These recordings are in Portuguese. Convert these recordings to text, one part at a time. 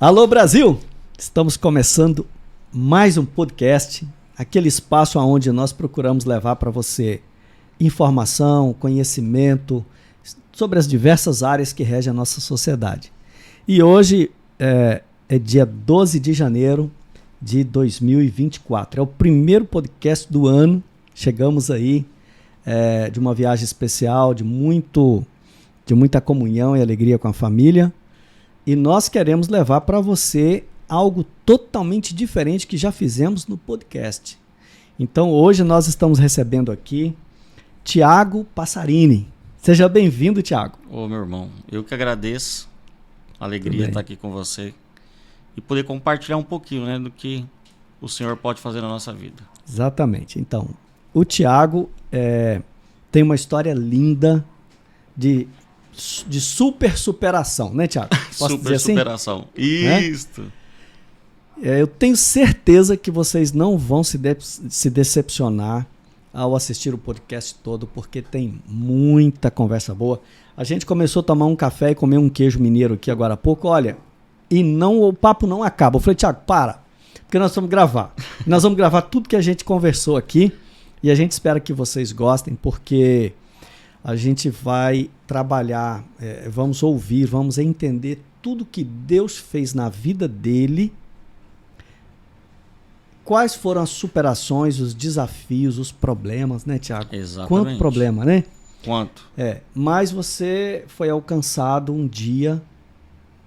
Alô Brasil, estamos começando mais um podcast, aquele espaço onde nós procuramos levar para você informação, conhecimento sobre as diversas áreas que regem a nossa sociedade. E hoje é dia 12 de janeiro de 2024, é o primeiro podcast do ano, chegamos aí de uma viagem especial, de muita comunhão e alegria com a família. E nós queremos levar para você algo totalmente diferente que já fizemos no podcast. Então hoje nós estamos recebendo aqui Thiago Passarini. Seja bem-vindo, Thiago. Ô, meu irmão, eu que agradeço. Alegria estar aqui com você e poder compartilhar um pouquinho, né, do que o Senhor pode fazer na nossa vida. Exatamente. Então, o Thiago tem uma história linda de superação, né, Thiago? Posso dizer assim? Superação. Isso. Eu tenho certeza que vocês não vão se decepcionar ao assistir o podcast todo, porque tem muita conversa boa. A gente começou a tomar um café e comer um queijo mineiro aqui agora há pouco, olha, e o papo não acaba. Eu falei, Thiago, para, porque nós vamos gravar. Nós vamos gravar tudo que a gente conversou aqui e a gente espera que vocês gostem, porque a gente vai trabalhar, vamos ouvir, vamos entender tudo que Deus fez na vida dele, quais foram as superações, os desafios, os problemas, né, Thiago? Exatamente. Quanto problema, né? Quanto? Mas você foi alcançado um dia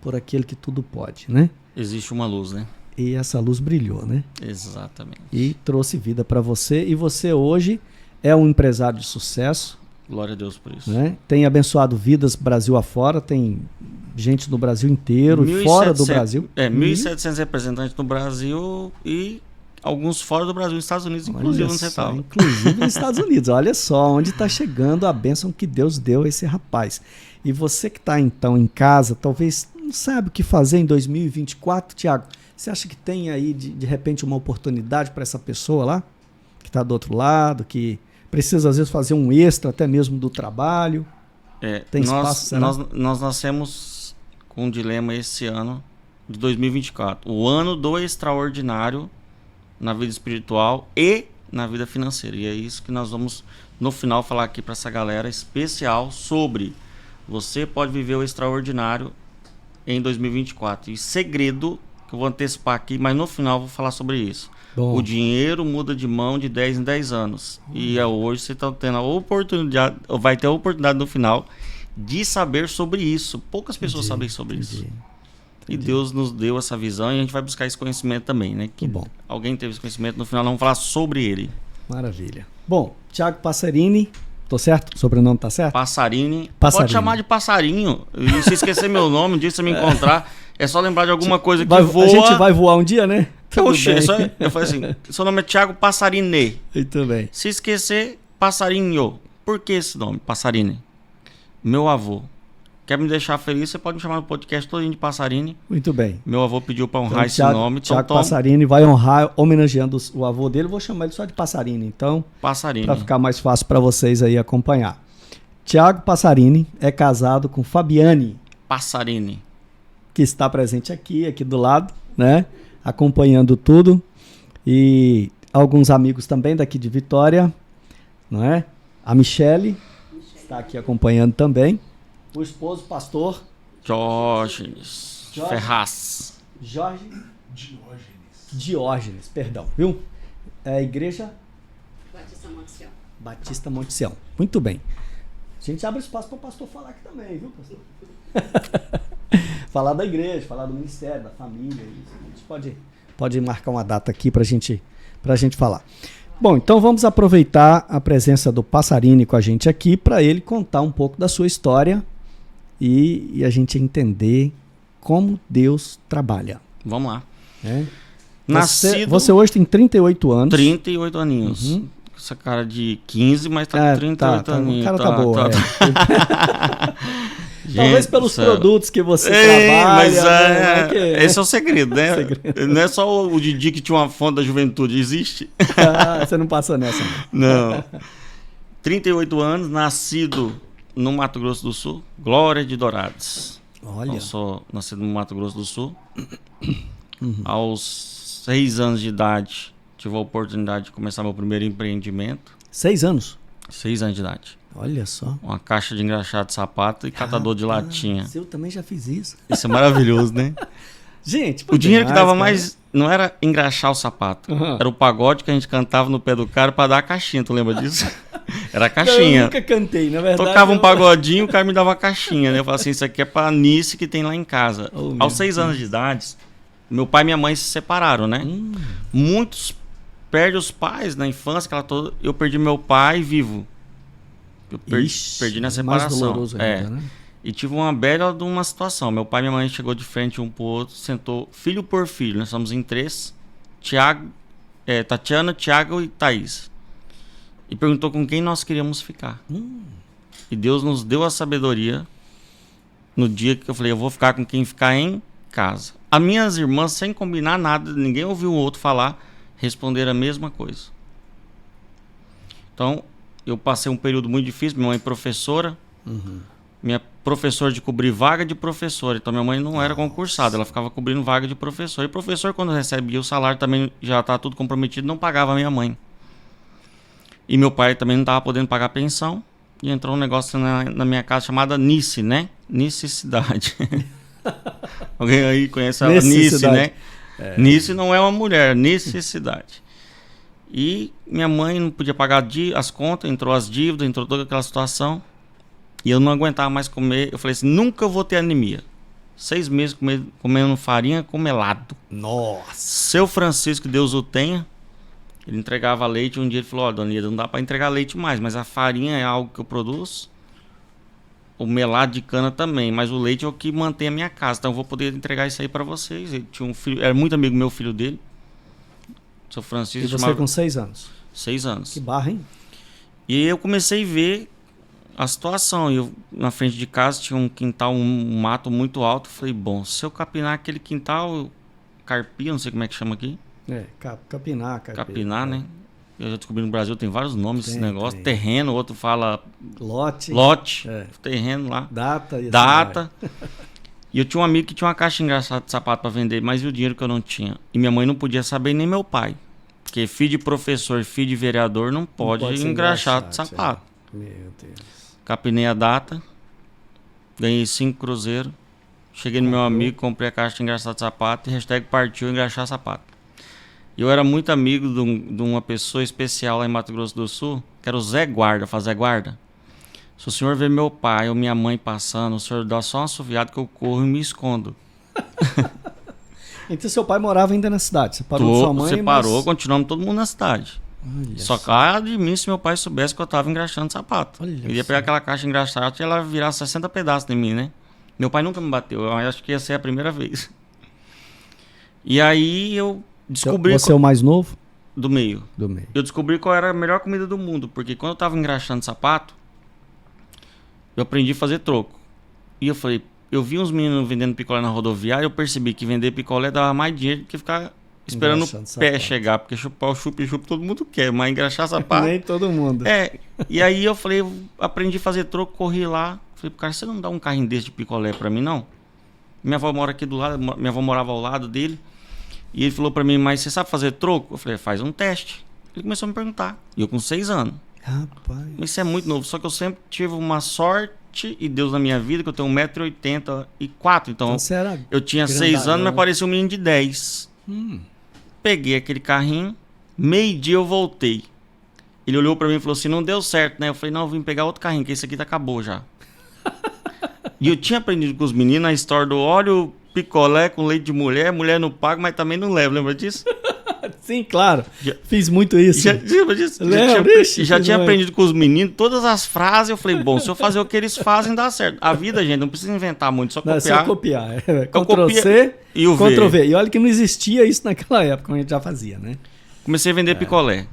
por aquele que tudo pode, né? Existe uma luz, né? E essa luz brilhou, né? Exatamente. E trouxe vida para você, e você hoje é um empresário de sucesso. Glória a Deus por isso. Né? Tem abençoado vidas Brasil afora, tem gente no Brasil inteiro e fora do Brasil. 1.700 representantes no Brasil e alguns fora do Brasil, nos Estados Unidos, inclusive onde você estava. Inclusive nos Estados Unidos. Olha só onde está chegando a bênção que Deus deu a esse rapaz. E você que está então em casa, talvez não sabe o que fazer em 2024, Thiago, você acha que tem aí de repente uma oportunidade para essa pessoa lá, que está do outro lado, que precisa às vezes fazer um extra até mesmo do trabalho? Tem espaço, será? Nós nascemos com um dilema esse ano de 2024. O ano do extraordinário na vida espiritual e na vida financeira. E é isso que nós vamos no final falar aqui para essa galera especial sobre você pode viver o extraordinário em 2024. E segredo que eu vou antecipar aqui, mas no final eu vou falar sobre isso. Bom. O dinheiro muda de mão de 10 em 10 anos. E hoje você está tendo a oportunidade, vai ter a oportunidade no final de saber sobre isso. Poucas pessoas sabem sobre isso. E Deus nos deu essa visão e a gente vai buscar esse conhecimento também, né? Que bom. Alguém teve esse conhecimento, no final nós vamos falar sobre ele. Maravilha. Bom, Thiago Passarini, tô certo? O sobrenome tá certo? Passarini. Pode chamar de Passarinho. E se esquecer meu nome, um dia você me encontrar, é só lembrar de alguma coisa que voa. A gente vai voar um dia, né? Eu falei assim, seu nome é Thiago Passarini. Muito bem. Se esquecer, Passarinho. Por que esse nome, Passarini? Meu avô. Quer me deixar feliz? Você pode me chamar no podcast todinho de Passarini. Muito bem. Meu avô pediu para honrar esse nome. Thiago Passarini vai honrar, homenageando o avô dele. Vou chamar ele só de Passarini, então. Passarini. Para ficar mais fácil para vocês aí acompanhar. Thiago Passarini é casado com Fabiane Passarini, que está presente aqui do lado, né? Acompanhando tudo. E alguns amigos também daqui de Vitória, não é? A Michele está aqui acompanhando também. O esposo, pastor Diógenes Ferraz. Diógenes, perdão, viu? É a igreja Batista Monte Sião. Muito bem. A gente abre espaço para o pastor falar aqui também, viu, pastor? Falar da igreja, falar do ministério, da família. Isso. A gente pode marcar uma data aqui para a gente falar. Bom, então vamos aproveitar a presença do Passarini com a gente aqui para ele contar um pouco da sua história e a gente entender como Deus trabalha. Vamos lá. Você hoje tem 38 anos. 38 aninhos. Uhum. Essa cara de 15, mas tá com 38 aninhos. O cara tá boa. Talvez pelos produtos que você trabalha. Mas esse é o segredo, né? Não é só o Didi que tinha uma fonte da juventude, existe. Você não passou nessa. Não. 38 anos, nascido no Mato Grosso do Sul, Glória de Dourados. Olha. Eu sou nascido no Mato Grosso do Sul. Aos 6 anos de idade, tive a oportunidade de começar meu primeiro empreendimento. 6 anos? 6 anos de idade. Olha só. Uma caixa de engraxado de sapato e catador de latinha. Eu também já fiz isso. Isso é maravilhoso, né? Gente, O dinheiro que dava cara. mais não era engraxar o sapato. Era o pagode que a gente cantava no pé do cara pra dar a caixinha. Tu lembra disso? Era a caixinha. Eu nunca cantei, na verdade. Tocava um pagodinho, o cara me dava a caixinha, né? Eu falava assim, isso aqui é pra Nice que tem lá em casa. Aos 6 anos de idade, meu pai e minha mãe se separaram, né? Muitos perdem os pais na infância, aquela toda. Eu perdi meu pai vivo. Eu perdi na separação. Mais doloroso ainda, né? E tive uma bela de uma situação. Meu pai e minha mãe chegou de frente um pro outro, sentou filho por filho. Nós somos em 3. Tatiana, Tiago e Thaís. E perguntou com quem nós queríamos ficar. E Deus nos deu a sabedoria no dia que eu falei, eu vou ficar com quem ficar em casa. As minhas irmãs, sem combinar nada, ninguém ouviu o outro falar, responderam a mesma coisa. Então, eu passei um período muito difícil. Minha mãe é professora. Minha professora de cobrir vaga de professora. Então minha mãe não era concursada, ela ficava cobrindo vaga de professor. E professor, quando recebia o salário, também já tá tudo comprometido, não pagava a minha mãe. E meu pai também não estava podendo pagar pensão. E entrou um negócio na minha casa chamada Nice, né? Necessidade. Alguém aí conhece a Nice, né? Nice não é uma mulher, necessidade. E minha mãe não podia pagar as contas, entrou as dívidas, entrou toda aquela situação. E eu não aguentava mais comer. Eu falei assim, nunca vou ter anemia. 6 meses comendo farinha com melado. Nossa! Seu Francisco, Deus o tenha, ele entregava leite. Um dia ele falou, ó, dona Lida, não dá para entregar leite mais, mas a farinha é algo que eu produzo. O melado de cana também, mas o leite é o que mantém a minha casa. Então eu vou poder entregar isso aí para vocês. Ele tinha um filho, era muito amigo meu, filho dele. Seu Francisco. E você com 6 anos? 6 anos. Que barra, hein? E aí eu comecei a ver a situação. Eu, na frente de casa tinha um quintal, um mato muito alto. Falei, bom, se eu capinar aquele quintal, carpia, não sei como é que chama aqui. Capinar. Capinar, né? Eu já descobri no Brasil, tem vários nomes esse negócio. Terreno, outro fala... Lote. Terreno lá. Data. E eu tinha um amigo que tinha uma caixa engraçada de sapato para vender, mas e o dinheiro que eu não tinha? E minha mãe não podia saber, nem meu pai. Porque filho de professor, filho de vereador não pode engraxar de sapato. Meu Deus. Capinei a data, ganhei 5 cruzeiros, cheguei no meu amigo, comprei a caixa de engraxar de sapato e #partiu engraxar sapato. E eu era muito amigo de uma pessoa especial lá em Mato Grosso do Sul, que era o Zé Guarda, Zé Guarda. Se o senhor ver meu pai ou minha mãe passando, o senhor dá só um assoviado que eu corro e me escondo. Então seu pai morava ainda na cidade? Você parou com sua mãe? Separou, continuamos todo mundo na cidade. Só que de mim, se meu pai soubesse que eu tava engraxando sapato. Ele ia pegar aquela caixa engraxada e ela virar 60 pedaços em mim, né? Meu pai nunca me bateu, eu acho que ia ser a primeira vez. E aí eu descobri... Você é o mais novo? Do meio. Do meio. Eu descobri qual era a melhor comida do mundo, porque quando eu tava engraxando sapato, eu aprendi a fazer troco. E eu falei, eu vi uns meninos vendendo picolé na rodoviária, eu percebi que vender picolé dava mais dinheiro do que ficar esperando o pé chegar, porque chupar o chup-chup todo mundo quer, mas engraxar sapato... Nem todo mundo. E aí eu falei, eu aprendi a fazer troco, corri lá, falei pro cara, você não dá um carrinho desse de picolé pra mim, não? Minha avó mora aqui do lado, minha avó morava ao lado dele, e ele falou pra mim, mas você sabe fazer troco? Eu falei, faz um teste. Ele começou a me perguntar, e eu com 6 anos. Rapaz. Mas isso é muito novo, só que eu sempre tive uma sorte e Deus na minha vida, que eu tenho 1,84 m, então eu tinha 6 anos, mas parecia um menino de 10. Peguei aquele carrinho, meio-dia eu voltei. Ele olhou pra mim e falou assim, não deu certo, né? Eu falei, não, eu vim pegar outro carrinho, que esse aqui acabou já. E eu tinha aprendido com os meninos a história do óleo picolé com leite de mulher, mulher não paga, mas também não leva, lembra disso? Sim, claro. Fiz muito isso. Já tinha aprendido com os meninos todas as frases. Eu falei, bom, se eu fazer o que eles fazem, dá certo. A vida, gente, não precisa inventar muito, só copiar. Só copiar. Ctrl-C e o Ctrl-V. E olha que não existia isso naquela época, a gente já fazia, né? Comecei a vender picolé.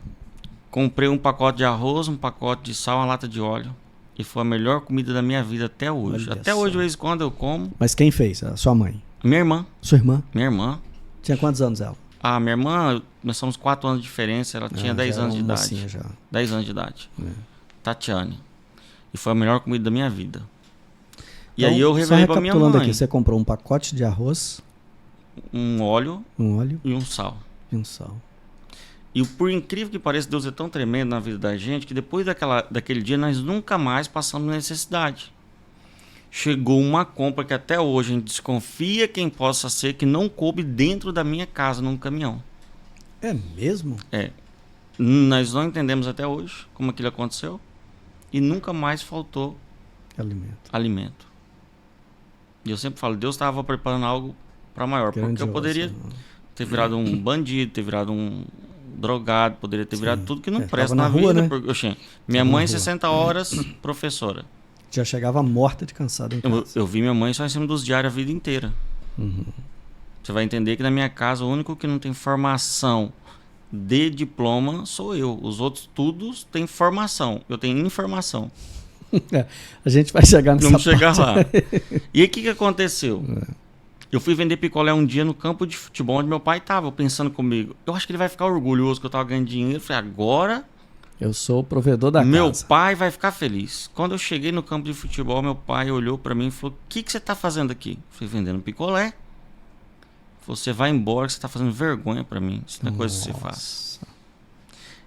Comprei um pacote de arroz, um pacote de sal, uma lata de óleo. E foi a melhor comida da minha vida até hoje. Até hoje, de vez em quando, eu como. Mas quem fez? A sua mãe? Minha irmã. Sua irmã? Minha irmã. Tinha quantos anos ela? Ah, minha irmã, nós somos 4 anos de diferença, ela tinha 10 anos de idade. Já. 10 anos de idade. Tatiane. E foi a melhor comida da minha vida. E aí eu revelei pra minha mãe. Recapitulando aqui, você comprou um pacote de arroz, um óleo e um sal. E por incrível que pareça, Deus é tão tremendo na vida da gente que depois daquele dia nós nunca mais passamos necessidade. Chegou uma compra que até hoje a gente desconfia quem possa ser, que não coube dentro da minha casa num caminhão. É mesmo? É. Nós não entendemos até hoje como aquilo aconteceu e nunca mais faltou alimento. E eu sempre falo, Deus estava preparando algo para maior, grandioso, porque eu poderia ter virado um bandido, ter virado um drogado, poderia ter virado tudo que não presta na vida. Né? Porque, minha mãe, 60 horas, professora. Já chegava morta de cansada em casa. Eu vi minha mãe só em cima dos diários a vida inteira. Você vai entender que na minha casa o único que não tem formação de diploma sou eu. Os outros todos têm formação. Eu tenho informação. A gente vai chegar nessa parte. Vamos chegar lá. E aí o que aconteceu? Eu fui vender picolé um dia no campo de futebol onde meu pai estava pensando comigo. Eu acho que ele vai ficar orgulhoso que eu estava ganhando dinheiro. Eu falei, agora... Eu sou o provedor da casa. Meu pai vai ficar feliz. Quando eu cheguei no campo de futebol, meu pai olhou para mim e falou, o que você está fazendo aqui? Eu fui vendendo picolé. Você vai embora, você está fazendo vergonha para mim. Isso não é coisa que você faz.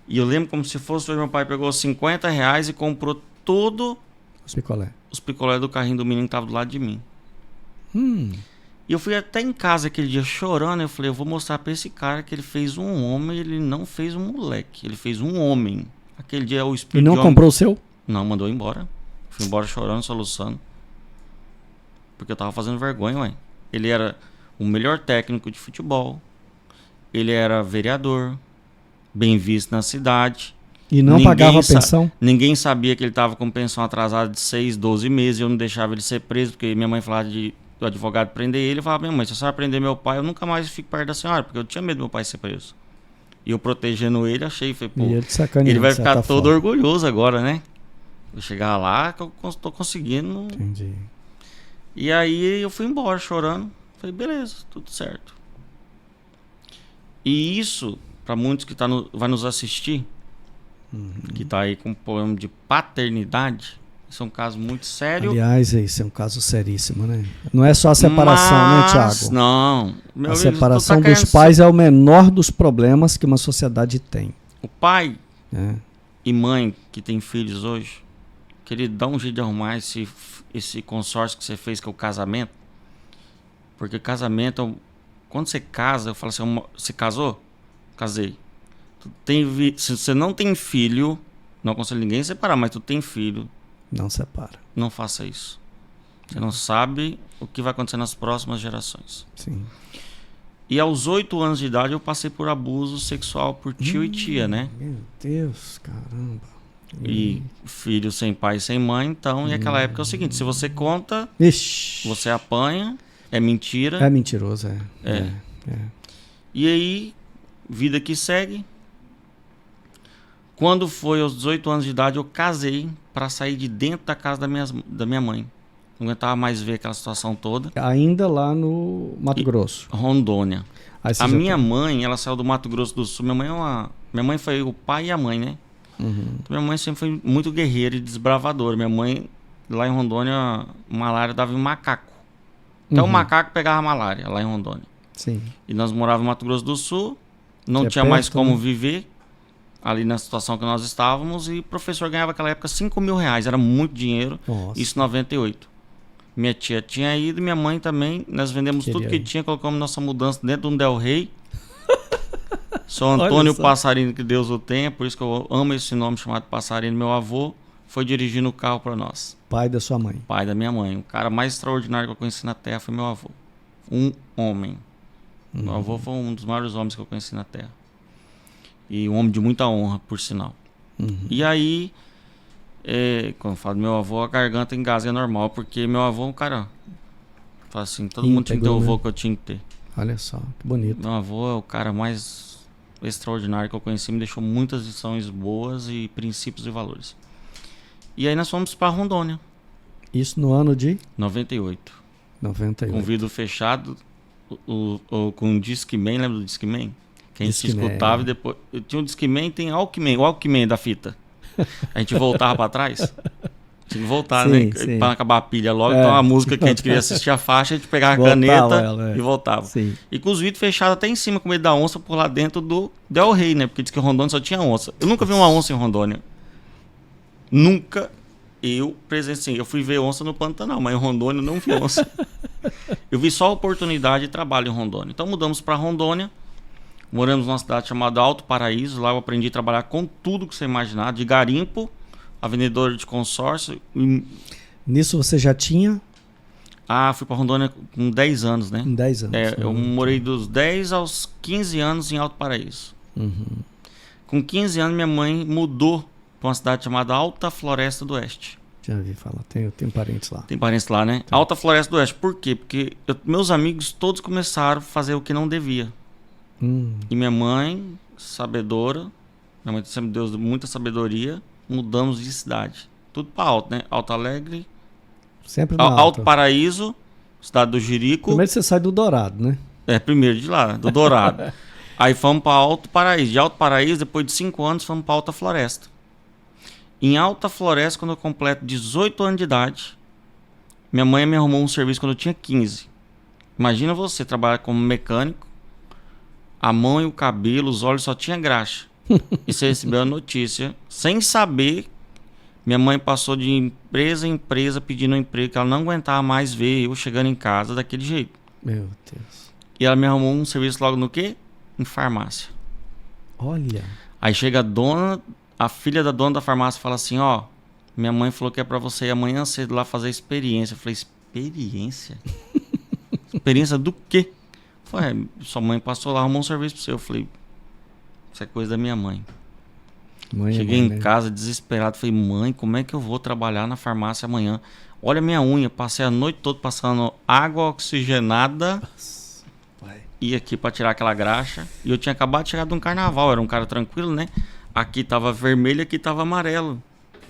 E eu lembro como se fosse, meu pai pegou R$50 e comprou todo os picolé do carrinho do menino que estava do lado de mim. E eu fui até em casa aquele dia chorando. Eu falei, eu vou mostrar para esse cara que ele fez um homem, ele não fez um moleque, ele fez um homem. Aquele dia o espírito. E não comprou o seu? Não, mandou embora. Fui embora chorando, soluçando. Porque eu tava fazendo vergonha, ué. Ele era o melhor técnico de futebol. Ele era vereador, bem visto na cidade. E não pagava a pensão? Ninguém sabia que ele tava com pensão atrasada de 6, 12 meses. Eu não deixava ele ser preso, porque minha mãe falava do advogado prender ele. Eu falava, minha mãe, se a senhora prender meu pai, eu nunca mais fico perto da senhora, porque eu tinha medo do meu pai ser preso. E eu protegendo ele, achei, falei, pô, ele vai ficar todo orgulhoso agora, né? Eu chegar lá, que eu tô conseguindo. Entendi. E aí eu fui embora chorando. Falei, beleza, tudo certo. E isso, para muitos que vai nos assistir, que tá aí com um problema de paternidade, isso é um caso muito sério. Aliás, isso é um caso seríssimo, né? Não é só a separação, né, Thiago? Não. A separação dos pais é o menor dos problemas que uma sociedade tem. O pai e mãe que tem filhos hoje, que ele dá um jeito de arrumar esse consórcio que você fez, que é o casamento. Porque casamento, quando você casa, eu falo assim, você casou? Casei. Se você não tem filho, não aconselho ninguém a separar, mas tu tem filho, não separa. Não faça isso. Você não sabe o que vai acontecer nas próximas gerações. Sim. E aos 8 anos de idade eu passei por abuso sexual por tio e tia, né? Meu Deus, caramba. E filho sem pai e sem mãe, então, e aquela época é o seguinte, se você conta, você apanha, é mentira. É mentiroso, é. E aí, vida que segue. Quando foi aos 18 anos de idade, eu casei para sair de dentro da casa da minha mãe. Não aguentava mais ver aquela situação toda. Ainda lá no Mato Grosso? Rondônia. A minha mãe, ela saiu do Mato Grosso do Sul. Minha mãe foi o pai e a mãe, né? Então, minha mãe sempre foi muito guerreira e desbravadora. Minha mãe, lá em Rondônia, malária dava em macaco. Até o macaco pegava malária lá em Rondônia. Sim. E nós morávamos no Mato Grosso do Sul. Não tinha mais como viver ali na situação que nós estávamos, e o professor ganhava naquela época R$5.000, era muito dinheiro. Nossa. Isso em 98. Minha tia tinha ido, minha mãe também, nós vendemos tudo que tinha, colocamos nossa mudança dentro de um Del Rey. Sou Antônio Passarino, que Deus o tenha, por isso que eu amo esse nome chamado Passarino. Meu avô foi dirigindo o carro para nós. Pai da sua mãe? Pai da minha mãe. O cara mais extraordinário que eu conheci na Terra foi meu avô. Um homem. Meu avô foi um dos maiores homens que eu conheci na Terra. E um homem de muita honra, por sinal. E aí, quando eu falo do meu avô, a garganta engasga normal, porque meu avô é um cara, fala assim, todo mundo tinha que ter o avô que eu tinha que ter. Olha só, que bonito. Meu avô é o cara mais extraordinário que eu conheci, me deixou muitas lições boas e princípios e valores. E aí nós fomos para Rondônia. Isso no ano de? 98. 98. Com vidro fechado, com o Discman, lembra do Discman? Quem se escutava e depois... Tinha um Discman, tem Walkman, o Walkman da fita. A gente voltava para trás. Tinha que voltar, Sim, né? sim. Pra acabar a pilha logo. Então a música que a gente queria assistir a faixa, a gente pegava a caneta e voltava. Sim. E com os vidros fechados até em cima, com medo da onça por lá dentro do Del Rey, né? Porque diz que Rondônia só tinha onça. Eu nunca vi uma onça em Rondônia. Nunca eu presenciei. Eu fui ver onça no Pantanal, mas em Rondônia eu não vi onça. Eu vi só oportunidade de trabalho em Rondônia. Então mudamos para Rondônia. Moramos numa cidade chamada Alto Paraíso. Lá eu aprendi a trabalhar com tudo que você imaginar. De garimpo, a vendedora de consórcio. Nisso você já tinha? Fui para Rondônia com 10 anos, né? Com 10 anos. Eu morei dos 10 aos 15 anos em Alto Paraíso. Uhum. Com 15 anos minha mãe mudou para uma cidade chamada Alta Floresta do Oeste. Já ouvi falar, eu tenho parentes lá. Tem parentes lá, né? Alta Floresta do Oeste. Por quê? Porque meus amigos todos começaram a fazer o que não devia. E minha mãe, sabedora, minha mãe sempre deu muita sabedoria, mudamos de cidade. Tudo para Alto, né? Alto Alegre, sempre no Alto Paraíso, cidade do Jerico. Primeiro você sai do Dourado, né? Primeiro de lá, do Dourado. Aí fomos para Alto Paraíso. De Alto Paraíso, depois de 5 anos, fomos para Alta Floresta. Em Alta Floresta, quando eu completo 18 anos de idade, minha mãe me arrumou um serviço quando eu tinha 15. Imagina você trabalhar como mecânico, a mão e o cabelo, os olhos só tinha graxa. E você recebeu a notícia, sem saber, minha mãe passou de empresa em empresa pedindo um emprego que ela não aguentava mais ver eu chegando em casa daquele jeito. Meu Deus. E ela me arrumou um serviço logo no quê? Em farmácia. Olha. Aí chega a filha da dona da farmácia fala assim, ó, minha mãe falou que é pra você ir amanhã cedo lá fazer experiência. Eu falei, experiência? Experiência do quê? Eu falei, sua mãe passou lá, arrumou um serviço pra você. Eu falei, isso é coisa da minha mãe. Cheguei em casa desesperado, falei, mãe, como é que eu vou trabalhar na farmácia amanhã? Olha a minha unha, passei a noite toda passando água oxigenada. Ia aqui pra tirar aquela graxa. E eu tinha acabado de chegar de um carnaval, era um cara tranquilo, né? Aqui tava vermelho, aqui tava amarelo.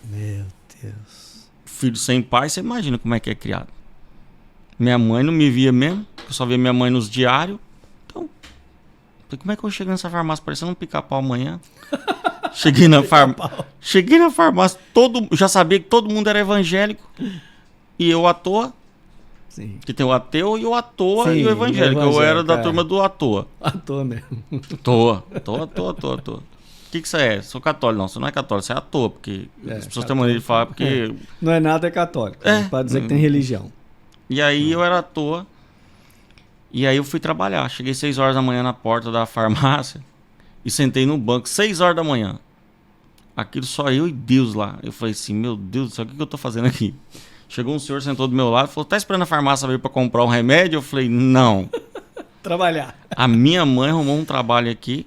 Meu Deus. Filho sem pai, você imagina como é que é criado. Minha mãe não me via mesmo, eu só via minha mãe nos diários. Então, como é que eu chego nessa farmácia parecendo um pica-pau amanhã? Cheguei na farmácia, já sabia que todo mundo era evangélico. E eu à toa. Sim. Que tem o ateu e o à toa. Sim, e o evangélico. Eu era da turma do à toa. À toa mesmo. Toa. O que você é? Sou católico. Não, você não é católico, você é à toa. Porque as pessoas têm maneira de falar porque... Não é nada, é católico. Para dizer que tem religião. E aí eu era à toa. E aí eu fui trabalhar. Cheguei 6 horas da manhã na porta da farmácia. E sentei no banco, 6 horas da manhã. Aquilo só eu e Deus lá. Eu falei assim, meu Deus do céu, o que eu tô fazendo aqui? Chegou um senhor, sentou do meu lado, falou, tá esperando a farmácia abrir pra comprar um remédio? Eu falei, não. Trabalhar. A minha mãe arrumou um trabalho aqui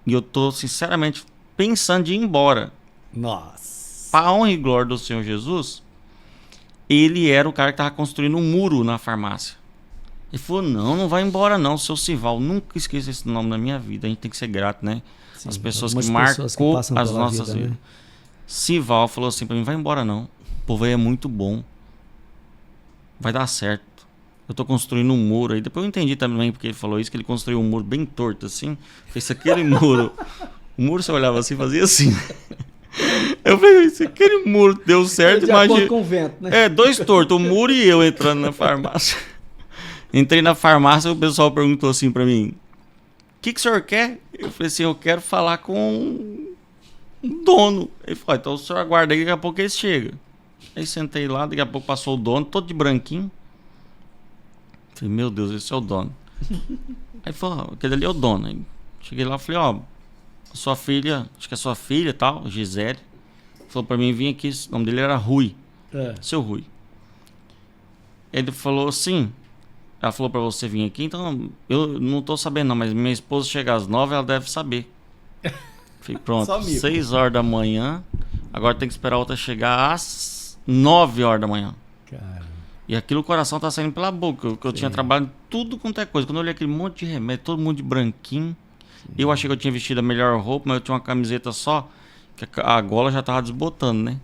e eu tô, sinceramente, pensando de ir embora. Nossa. Pra honra e glória do Senhor Jesus, ele era o cara que tava construindo um muro na farmácia. Ele falou, não vai embora não, seu Sival. Nunca esqueça esse nome na minha vida, a gente tem que ser grato, né? Sim, as pessoas que marcou as nossas vidas. Né? Sival falou assim pra mim, vai embora não. O povo aí é muito bom. Vai dar certo. Eu tô construindo um muro aí. Depois eu entendi também porque ele falou isso, que ele construiu um muro bem torto assim. Fez aquele muro. O muro você olhava assim, fazia assim. Eu falei, se aquele muro deu certo, imagina. Com o vento, né? 2 tortos, o muro e eu entrando na farmácia. Entrei na farmácia e o pessoal perguntou assim pra mim, o que o senhor quer? Eu falei assim, eu quero falar com o dono. Ele falou, então o senhor aguarda aí, daqui a pouco ele chega. Aí sentei lá, daqui a pouco passou o dono, todo de branquinho. Falei, meu Deus, esse é o dono. Aí falou, aquele ali é o dono. Aí cheguei lá e falei, ó, sua filha, acho que é sua filha e tal, Gisele. Falou pra mim, vim aqui, o nome dele era Rui. Seu Rui. Ele falou assim, ela falou pra você vir aqui, então eu não tô sabendo não, mas minha esposa chega às 9, ela deve saber. Falei, pronto, 6 horas da manhã, agora tem que esperar a outra chegar às 9 horas da manhã. Cara. E aquilo o coração tá saindo pela boca, que eu tinha trabalhado tudo quanto é coisa. Quando eu olhei aquele monte de remédio, todo mundo de branquinho, eu achei que eu tinha vestido a melhor roupa, mas eu tinha uma camiseta só, que a gola já tava desbotando, né?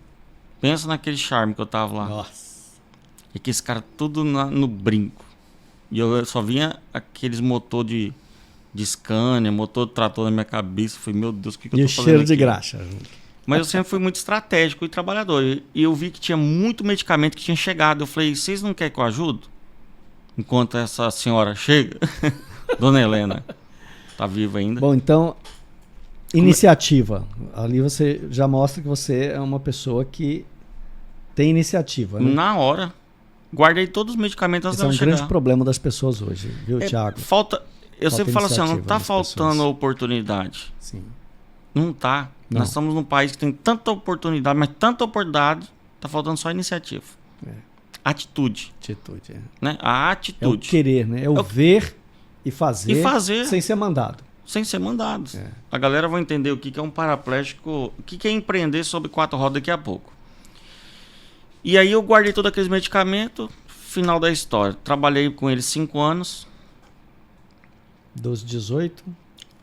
Pensa naquele charme que eu tava lá. Nossa. E que esse cara tudo no brinco. E eu só vinha aqueles motor de Scania, motor de trator na minha cabeça. Eu falei, meu Deus, o que eu tô fazendo aqui? E o cheiro de graxa. Mas eu sempre fui muito estratégico e trabalhador. E eu vi que tinha muito medicamento que tinha chegado. Eu falei, vocês não querem que eu ajudo? Enquanto essa senhora chega, Dona Helena tá viva ainda. Bom, então, iniciativa. Ali você já mostra que você é uma pessoa que tem iniciativa, né? Na hora. Guardei todos os medicamentos antes Esse é dela um chegar. grande problema das pessoas hoje, viu, Thiago? Eu sempre falo assim, ó, não iniciativa tá das faltando pessoas. oportunidade. Sim. Não tá. Não. Nós estamos num país que tem tanta oportunidade, mas tanta oportunidade, tá faltando só iniciativa. É. Atitude, Atitude, é. né? A É o atitude. querer, né? É o ver e fazer, E fazer. sem ser mandado. Sem ser mandados. É. A galera vai entender o que é um paraplégico, o que é empreender sobre 4 rodas daqui a pouco. E aí eu guardei todos aqueles medicamentos, final da história. Trabalhei com eles 5 anos. Dos 18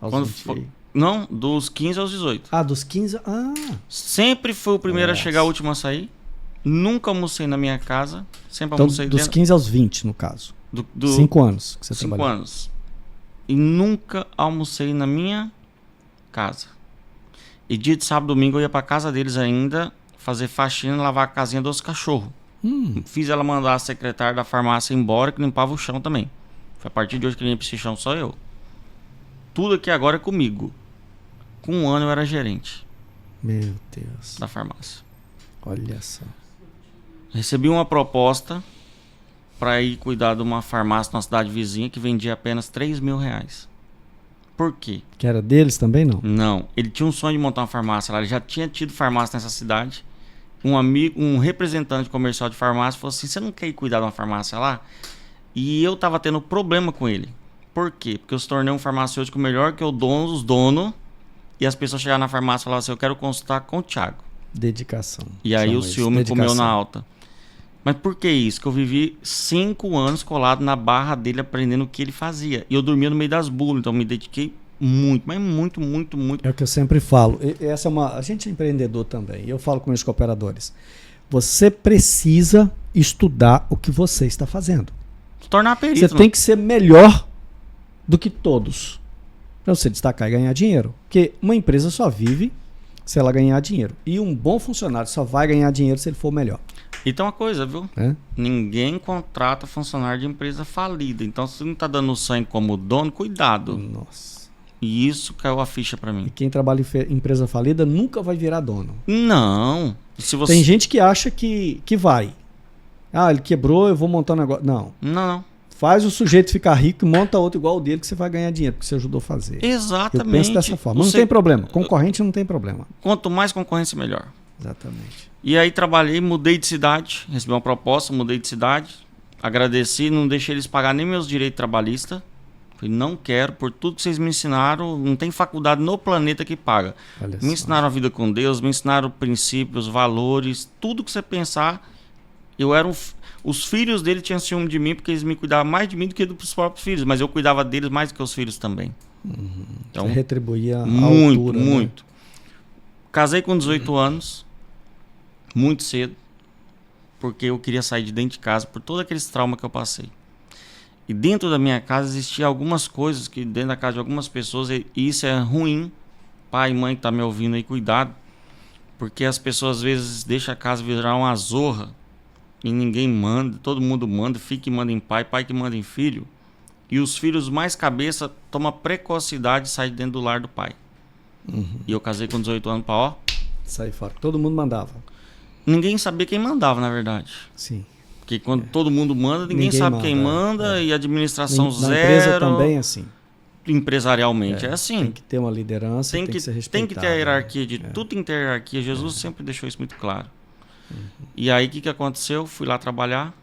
aos Quando 20. foi- Não, dos 15 aos 18. Ah, dos 15. Ah, Sempre fui o primeiro a Nossa. chegar, o último a sair. Nunca almocei na minha casa. Sempre então almocei dos dentro 15 aos 20, no caso. do 5 anos que você 5 trabalhou. anos. E nunca almocei na minha casa. E dia de sábado e domingo eu ia pra casa deles ainda, fazer faxina e lavar a casinha dos cachorros. Fiz ela mandar a secretária da farmácia embora, que limpava o chão também. Foi a partir de hoje que limpa esse chão só eu. Tudo aqui agora é comigo. Com 1 ano eu era gerente Meu Deus. da farmácia. Olha só. Recebi uma proposta para ir cuidar de uma farmácia na cidade vizinha que vendia apenas R$3.000. Por quê? Que era deles também, não? Não, ele tinha um sonho de montar uma farmácia lá, ele já tinha tido farmácia nessa cidade. Um amigo, um representante comercial de farmácia falou assim, você não quer ir cuidar de uma farmácia lá? E eu tava tendo problema com ele. Por quê? Porque eu se tornei um farmacêutico melhor que os donos, e as pessoas chegaram na farmácia e falavam assim, eu quero consultar com o Thiago. Dedicação. E aí Chama o isso, ciúme dedicação. comeu na alta. Mas por que isso? Que eu vivi 5 anos colado na barra dele, aprendendo o que ele fazia. E eu dormia no meio das bulas, então eu me dediquei muito, mas muito, muito, muito. É o que eu sempre falo. Essa é a gente é empreendedor também. E eu falo com meus cooperadores. Você precisa estudar o que você está fazendo. Se tornar perito. Você tem que ser melhor do que todos. Para você destacar e ganhar dinheiro. Porque uma empresa só vive se ela ganhar dinheiro. E um bom funcionário só vai ganhar dinheiro se ele for melhor. E tem uma coisa, viu? Né? Ninguém contrata funcionário de empresa falida. Então, se não tá dando sangue como dono, cuidado. Nossa. E isso caiu a ficha pra E mim. quem trabalha em empresa falida nunca vai virar dono. Não. Se você... Tem gente que acha que vai. Ah, ele quebrou, eu vou montar um negócio. Não. Não. Faz o sujeito ficar rico e monta outro igual o dele que você vai ganhar dinheiro, porque você ajudou a fazer. Exatamente. Eu penso dessa forma. Não tem problema. Concorrente não tem problema. Quanto mais concorrência, melhor. Exatamente. E aí trabalhei, mudei de cidade, recebi uma proposta, mudei de cidade, agradeci, não deixei eles pagar nem meus direitos trabalhistas. Falei, não quero, por tudo que vocês me ensinaram, não tem faculdade no planeta que paga. Olha Me só. ensinaram a vida com Deus, me ensinaram princípios, valores, tudo que você pensar. Eu era os filhos dele tinham ciúme de mim porque eles me cuidavam mais de mim do que dos próprios filhos, mas eu cuidava deles mais do que os filhos também. Então, Você retribuía a muito, altura, né? muito. Casei com 18 anos, muito cedo, porque eu queria sair de dentro de casa por todos aqueles traumas que eu passei. E dentro da minha casa existiam algumas coisas que dentro da casa de algumas pessoas, e isso é ruim. Pai e mãe que tá me ouvindo aí, cuidado, porque as pessoas às vezes deixam a casa virar uma zorra e ninguém manda, todo mundo manda, filho que manda em pai, pai que manda em filho. E os filhos mais cabeça tomam precocidade de sair de dentro do lar do pai. E eu casei com 18 anos pra ó. Sair fora. Todo mundo mandava. Ninguém sabia quem mandava, na verdade. Sim. Porque quando todo mundo manda, ninguém sabe quem manda. E administração Na zero. empresa também é assim. Empresarialmente é assim. Tem que ter uma liderança, tem que ser respeitado. Tem que ter a hierarquia de né? tudo tem que ter hierarquia. Jesus sempre deixou isso muito claro. E aí o que aconteceu? Fui lá trabalhar.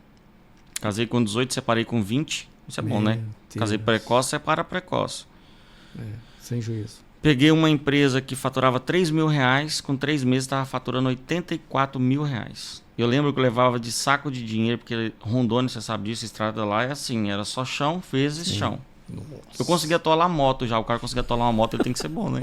Casei com 18, separei com 20. Isso é bom, né? Meu Casei Deus. precoce, separa precoce. Sem juízo. Peguei uma empresa que faturava R$3.000, com 3 meses estava faturando R$84.000. Eu lembro que eu levava de saco de dinheiro, porque Rondônia, você sabe disso, estrada lá é assim, era só chão, vezes chão. Nossa. Eu conseguia atolar moto já, o cara conseguia atolar uma moto, ele tem que ser bom, né?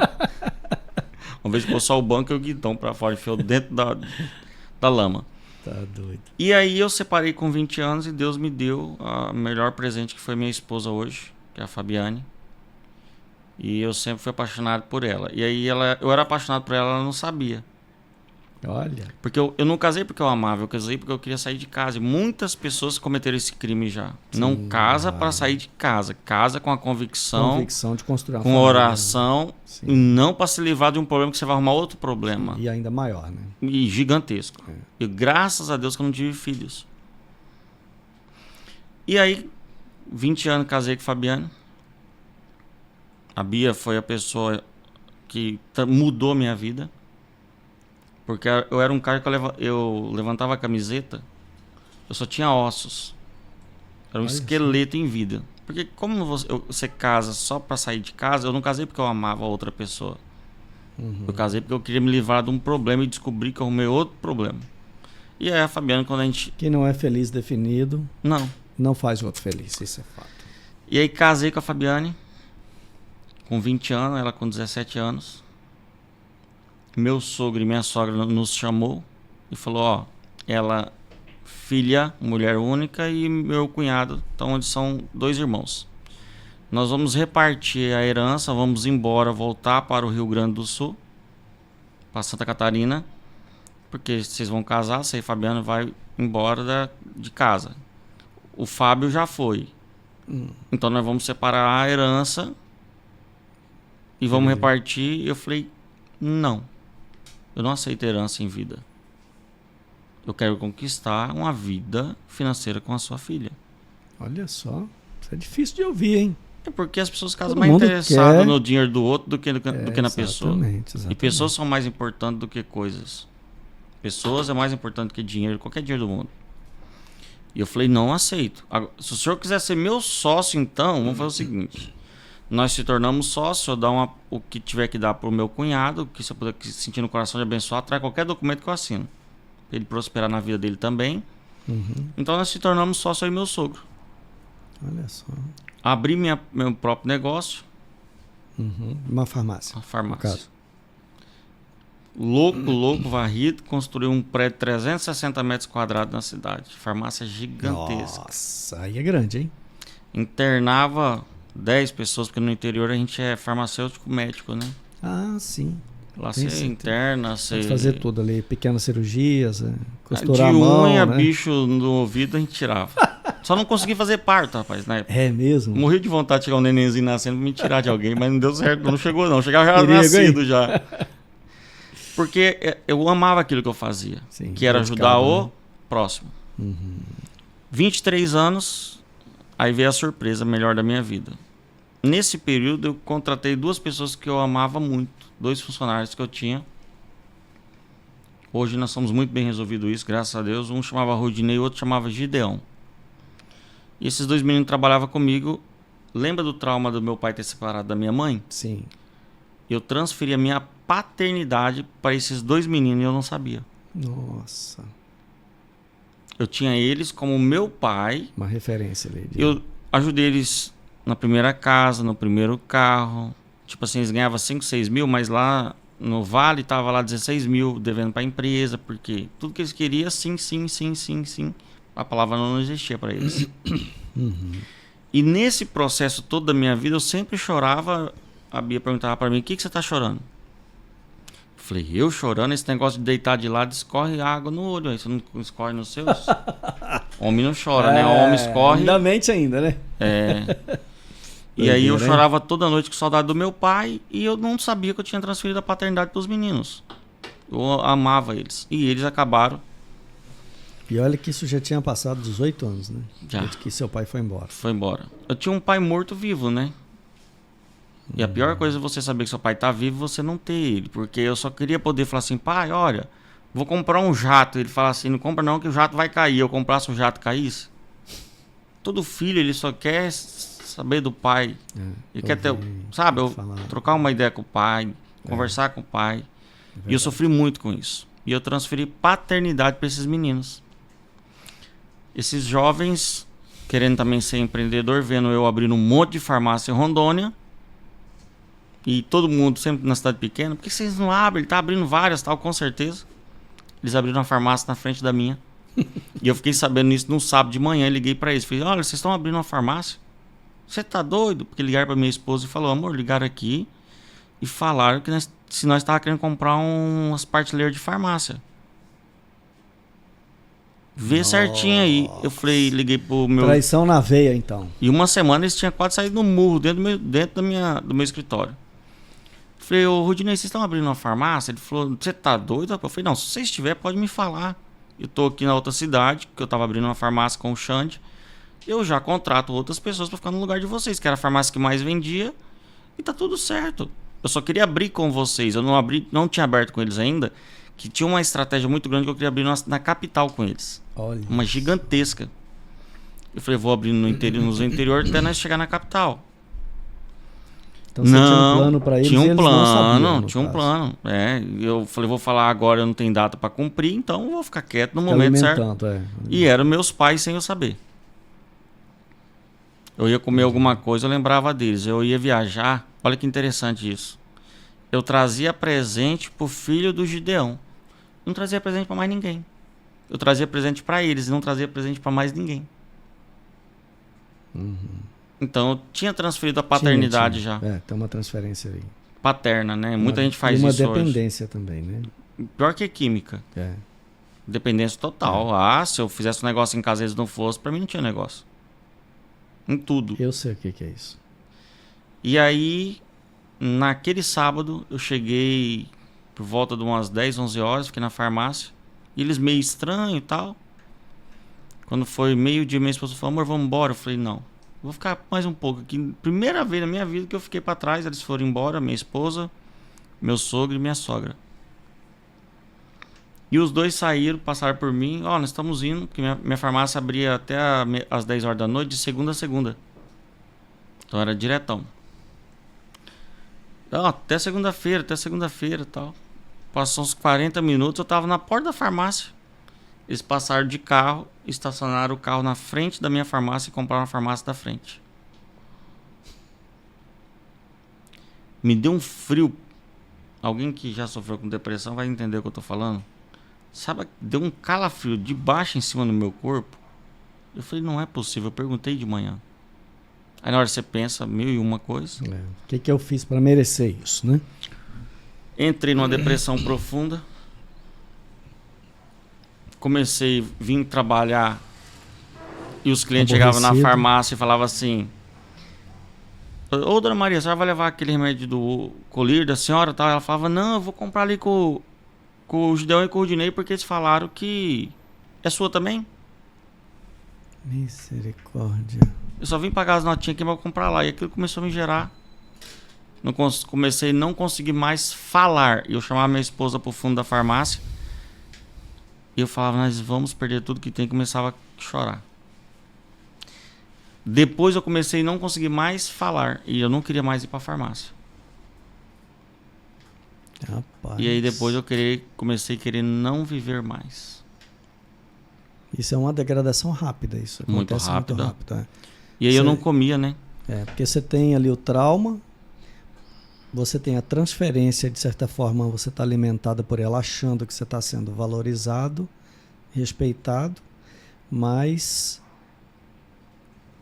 Uma vez que pôs só o banco e o guidão pra fora, enfiou dentro da lama. Tá doido. E aí eu separei com 20 anos e Deus me deu a melhor presente que foi minha esposa hoje, que é a Fabiane. E eu sempre fui apaixonado por ela. E aí eu era apaixonado por ela, ela não sabia. Olha. Porque eu não casei porque eu amava, eu casei porque eu queria sair de casa. E muitas pessoas cometeram esse crime já. Sim, não casa para sair de casa. Casa com a convicção de construir uma com família, oração, e não para se livrar de um problema que você vai arrumar outro problema. E ainda maior, né? E gigantesco. E graças a Deus que eu não tive filhos. E aí, 20 anos casei com a Fabiane. A Bia foi a pessoa que mudou minha vida. Porque eu era um cara que eu levantava a camiseta, eu só tinha ossos. Era um esqueleto em vida. Porque como você casa só pra sair de casa, eu não casei porque eu amava a outra pessoa. Eu casei porque eu queria me livrar de um problema e descobri que eu arrumei outro problema. E aí a Fabiana, quando a gente... Quem não é feliz definido, não faz o outro feliz, isso é fato. E aí casei com a Fabiane, com 20 anos, ela com 17 anos. Meu sogro e minha sogra nos chamou e falou, ó, ela, filha, mulher única, e meu cunhado, então onde são 2 irmãos. Nós vamos repartir a herança, vamos embora, voltar para o Rio Grande do Sul, para Santa Catarina, porque vocês vão casar, você e Fabiano vai embora de casa. O Fábio já foi. Então nós vamos separar a herança e vamos repartir. Eu falei, não. Eu não aceito herança em vida. Eu quero conquistar uma vida financeira com a sua filha. Olha só, isso é difícil de ouvir, hein? É porque as pessoas casam mais interessadas no dinheiro do outro do que na pessoa. Exatamente. E pessoas são mais importantes do que coisas. Pessoas é mais importante que dinheiro, qualquer dinheiro do mundo. E eu falei, não aceito. Agora, se o senhor quiser ser meu sócio, então, vamos fazer o seguinte. Nós se tornamos sócios, eu dou o que tiver que dar pro meu cunhado, que se eu puder sentir no coração de abençoar, traz qualquer documento que eu assino. Pra ele prosperar na vida dele também. Então nós se tornamos sócios, eu e meu sogro. Olha só. Abri meu próprio negócio. Uma farmácia. Uma farmácia. Louco, varrido, construiu um prédio de 360 metros quadrados na cidade. Farmácia gigantesca. Nossa, aí é grande, hein? Internava 10 pessoas, porque no interior a gente é farmacêutico médico, né? Ah, sim. Lá você interna, você... Pode fazer tudo ali, pequenas cirurgias, costurar de a mão, unha, né? bicho no ouvido a gente tirava. Só não consegui fazer parto, rapaz, na época. É mesmo? Morri de vontade de chegar um nenenzinho nascendo pra me tirar de alguém, mas não deu certo, não chegou não. Chegava já nascido já. Porque eu amava aquilo que eu fazia, sim, que era ajudar o próximo. 23 anos, aí veio a surpresa melhor da minha vida. Nesse período eu contratei 2 pessoas que eu amava muito, 2 funcionários que eu tinha. Hoje nós somos muito bem resolvidos isso, graças a Deus. Um chamava Rudinei e o outro chamava Gideão. E esses 2 meninos trabalhavam comigo. Lembra do trauma do meu pai ter separado da minha mãe? Sim. Eu transferi a minha paternidade para esses 2 meninos e eu não sabia. Nossa. Eu tinha eles como meu pai. Uma referência ali. Eu ajudei eles na primeira casa, no primeiro carro. Tipo assim, eles ganhavam 5, 6 mil, mas lá no Vale tava lá 16 mil devendo para a empresa, porque tudo que eles queriam, sim. A palavra não existia para eles. E nesse processo todo da minha vida, eu sempre chorava. A Bia perguntava para mim, o que você tá chorando? Eu falei, eu chorando? Esse negócio de deitar de lado, escorre água no olho. Aí você não escorre nos seus? Homem não chora, né? Homem escorre. Ainda mente ainda, né? E aí eu chorava toda noite com saudade do meu pai e eu não sabia que eu tinha transferido a paternidade para os meninos. Eu amava eles. E eles acabaram. E olha que isso já tinha passado 18 anos, né? Já. Desde que seu pai foi embora. Foi embora. Eu tinha um pai morto-vivo, né? E a pior coisa é você saber que seu pai tá vivo e você não ter ele. Porque eu só queria poder falar assim, pai, olha, vou comprar um jato. Ele fala assim, não compra não que o jato vai cair. Eu comprasse o jato caísse. Todo filho, ele só quer saber do pai. Ele quer ter, sabe, trocar uma ideia com o pai, conversar com o pai. E eu sofri muito com isso. E eu transferi paternidade para esses meninos. Esses jovens, querendo também ser empreendedor, vendo eu abrindo um monte de farmácia em Rondônia. E todo mundo, sempre na cidade pequena, por que vocês não abrem? Ele tá abrindo várias, tal, com certeza. Eles abriram uma farmácia na frente da minha. E eu fiquei sabendo isso num sábado de manhã. Liguei para eles, falei, olha, vocês estão abrindo uma farmácia? Você tá doido? Porque ligaram para minha esposa e falou, amor, ligaram aqui e falaram que se nós tava querendo comprar umas partilheiras de farmácia. Vê certinho aí. Eu falei, liguei pro meu... Traição na veia, então. E uma semana eles tinham quase saído no murro, dentro do meu escritório. Eu falei, ô Rudinei, vocês estão abrindo uma farmácia? Ele falou, você tá doido? Eu falei, não, se você estiver, pode me falar. Eu tô aqui na outra cidade, que eu tava abrindo uma farmácia com o Xande. Eu já contrato outras pessoas para ficar no lugar de vocês, que era a farmácia que mais vendia. E tá tudo certo. Eu só queria abrir com vocês. Eu não tinha aberto com eles ainda, que tinha uma estratégia muito grande que eu queria abrir na capital com eles. Olha. Uma gigantesca. Eu falei, vou abrir no interior até nós chegar na capital. Então você tinha um plano para eles? Tinha um eles plano, não sabiam, tinha um caso. plano. Eu falei, vou falar agora, eu não tenho data para cumprir, então eu vou ficar quieto no Fica momento certo. alimentando, E eram meus pais sem eu saber. Eu ia comer alguma coisa, eu lembrava deles. Eu ia viajar, olha que interessante isso. Eu trazia presente pro filho do Gideão. Não trazia presente para mais ninguém. Eu trazia presente para eles e não trazia presente para mais ninguém. Então eu tinha transferido a paternidade já. Tem uma transferência aí. Paterna, né? Muita gente faz e uma isso hoje. dependência também, né? Pior que química. Dependência total. Se eu fizesse um negócio em casa e eles não fossem, para mim não tinha negócio. Em tudo. Eu sei o que é isso. E aí, naquele sábado, eu cheguei por volta de umas 10, 11 horas, fiquei na farmácia. E eles meio estranho e tal. Quando foi meio-dia, minha esposa falou, amor, vamos embora. Eu falei, não, vou ficar mais um pouco aqui. Primeira vez na minha vida que eu fiquei para trás, eles foram embora, minha esposa, meu sogro e minha sogra. E os dois saíram, passaram por mim. Nós estamos indo, porque minha farmácia abria até às 10 horas da noite, de segunda a segunda. Então era diretão. Até segunda-feira e tal. Passou uns 40 minutos, eu tava na porta da farmácia. Eles passaram de carro, estacionaram o carro na frente da minha farmácia e compraram a farmácia da frente. Me deu um frio. Alguém que já sofreu com depressão vai entender o que eu tô falando. Sabe, deu um calafrio de baixo em cima do meu corpo. Eu falei, não é possível, eu perguntei de manhã. Aí na hora você pensa, 1001 coisa. O que eu fiz para merecer isso, né? Entrei numa depressão profunda. Comecei, vim trabalhar e os clientes chegavam na farmácia e falavam assim, ô dona Maria, a senhora vai levar aquele remédio do colir da senhora? Tal? Ela falava, não, eu vou comprar ali com o Gideão e com o Rudinei porque eles falaram que é sua também. Misericórdia. Eu só vim pagar as notinhas aqui, mas vou comprar lá. E aquilo começou a me gerar. Comecei a não conseguir mais falar. E eu chamava minha esposa pro fundo da farmácia. E eu falava, nós vamos perder tudo que tem. E começava a chorar. Depois eu comecei a não conseguir mais falar. E eu não queria mais ir pra farmácia. Rapaz. E aí depois eu comecei a querer não viver mais. Isso é uma degradação rápida. Isso acontece muito rápido. E aí eu não comia, né? Porque você tem ali o trauma. Você tem a transferência, de certa forma, você está alimentada por ela, achando que você está sendo valorizado, respeitado, mas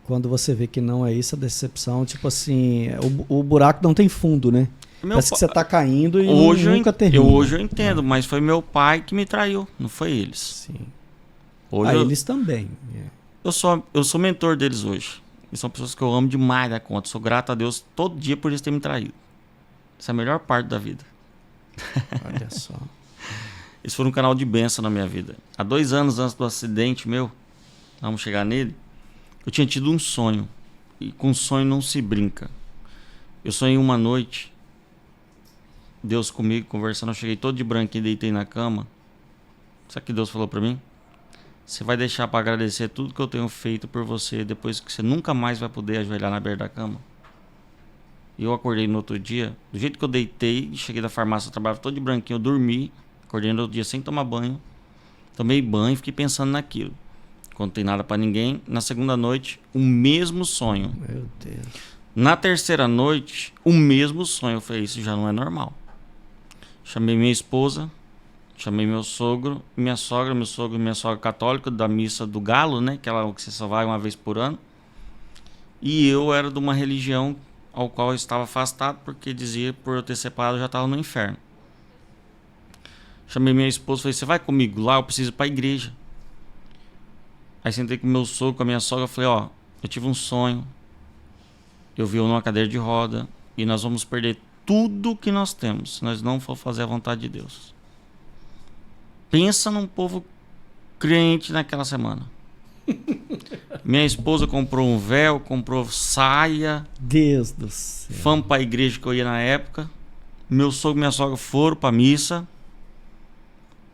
quando você vê que não é isso, a decepção, tipo assim, o buraco não tem fundo, né? Parece que você está caindo e nunca termina. Hoje eu entendo, mas foi meu pai que me traiu, não foi eles. Sim. Eles também. Eu sou mentor deles hoje. E são pessoas que eu amo demais da conta. Sou grato a Deus todo dia por eles terem me traído. Essa é a melhor parte da vida. Olha só. Eles foram um canal de bênção na minha vida. Há 2 anos antes do acidente meu, vamos chegar nele, eu tinha tido um sonho. E com sonho não se brinca. Eu sonhei uma noite, Deus comigo, conversando, eu cheguei todo de branco e deitei na cama. Sabe o que Deus falou pra mim? Você vai deixar pra agradecer tudo que eu tenho feito por você depois que você nunca mais vai poder ajoelhar na beira da cama? E eu acordei no outro dia, do jeito que eu deitei, cheguei da farmácia, eu trabalhava todo de branquinho, eu dormi, acordei no outro dia sem tomar banho, tomei banho e fiquei pensando naquilo. Quando não tem nada pra ninguém, na segunda noite, o mesmo sonho. Meu Deus. Na terceira noite, o mesmo sonho. Eu falei, isso já não é normal. Chamei minha esposa, chamei meu sogro, minha sogra, meu sogro e minha sogra católica, da missa do galo, né? Aquela que você só vai uma vez por ano. E eu era de uma religião ao qual eu estava afastado, porque dizia, por eu ter separado, eu já estava no inferno. Chamei minha esposa e falei, você vai comigo lá? Eu preciso ir para a igreja. Aí sentei com meu sogro, com a minha sogra, falei, ó, eu tive um sonho, eu vi numa cadeira de roda e nós vamos perder tudo que nós temos se nós não for fazer a vontade de Deus. Pensa num povo crente naquela semana. Minha esposa comprou um véu, comprou saia. Deus do céu. Fomos para a igreja que eu ia na época. Meu sogro e minha sogra foram para a missa.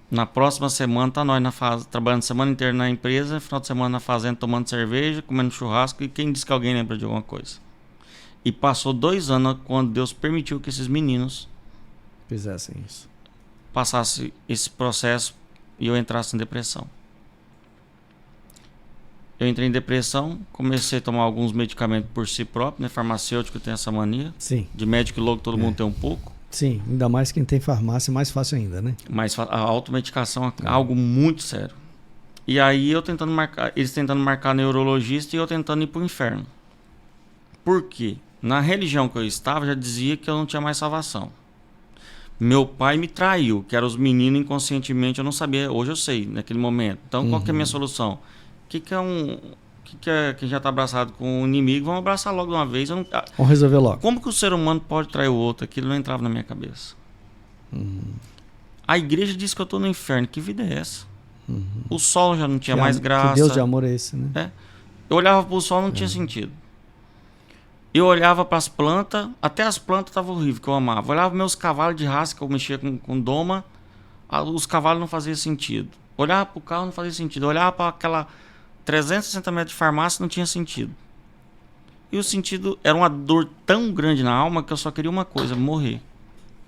Na próxima semana tá nós trabalhando a semana inteira na empresa, final de semana na fazenda tomando cerveja, comendo churrasco, e quem diz que alguém lembra de alguma coisa. E passou 2 anos quando Deus permitiu que esses meninos fizessem isso, passassem esse processo e eu entrasse em depressão. Eu entrei em depressão, comecei a tomar alguns medicamentos por si próprio, né? Farmacêutico tem essa mania. Sim. De médico louco todo mundo tem um pouco. Sim, ainda mais quem tem farmácia, mais fácil ainda, né? Mas a automedicação é algo muito sério. E aí eles tentando marcar neurologista e eu tentando ir pro inferno. Por quê? Na religião que eu estava já dizia que eu não tinha mais salvação. Meu pai me traiu, que eram os meninos inconscientemente, eu não sabia, hoje eu sei, naquele momento. Então qual que é a minha solução? Quem já está abraçado com o inimigo, vamos abraçar logo de uma vez. Vamos resolver logo. Como que o ser humano pode trair o outro? Aquilo não entrava na minha cabeça. A igreja diz que eu estou no inferno. Que vida é essa? O sol já não tinha mais graça. Que Deus de amor é esse, né? É. Eu olhava para o sol, não tinha sentido. Eu olhava para as plantas, até as plantas estavam horríveis, que eu amava. Eu olhava para meus cavalos de raça, que eu mexia com doma, os cavalos não faziam sentido. Olhava para o carro, não fazia sentido. Eu olhava para aquela 360 metros de farmácia, não tinha sentido. E o sentido era uma dor tão grande na alma que eu só queria uma coisa, morrer.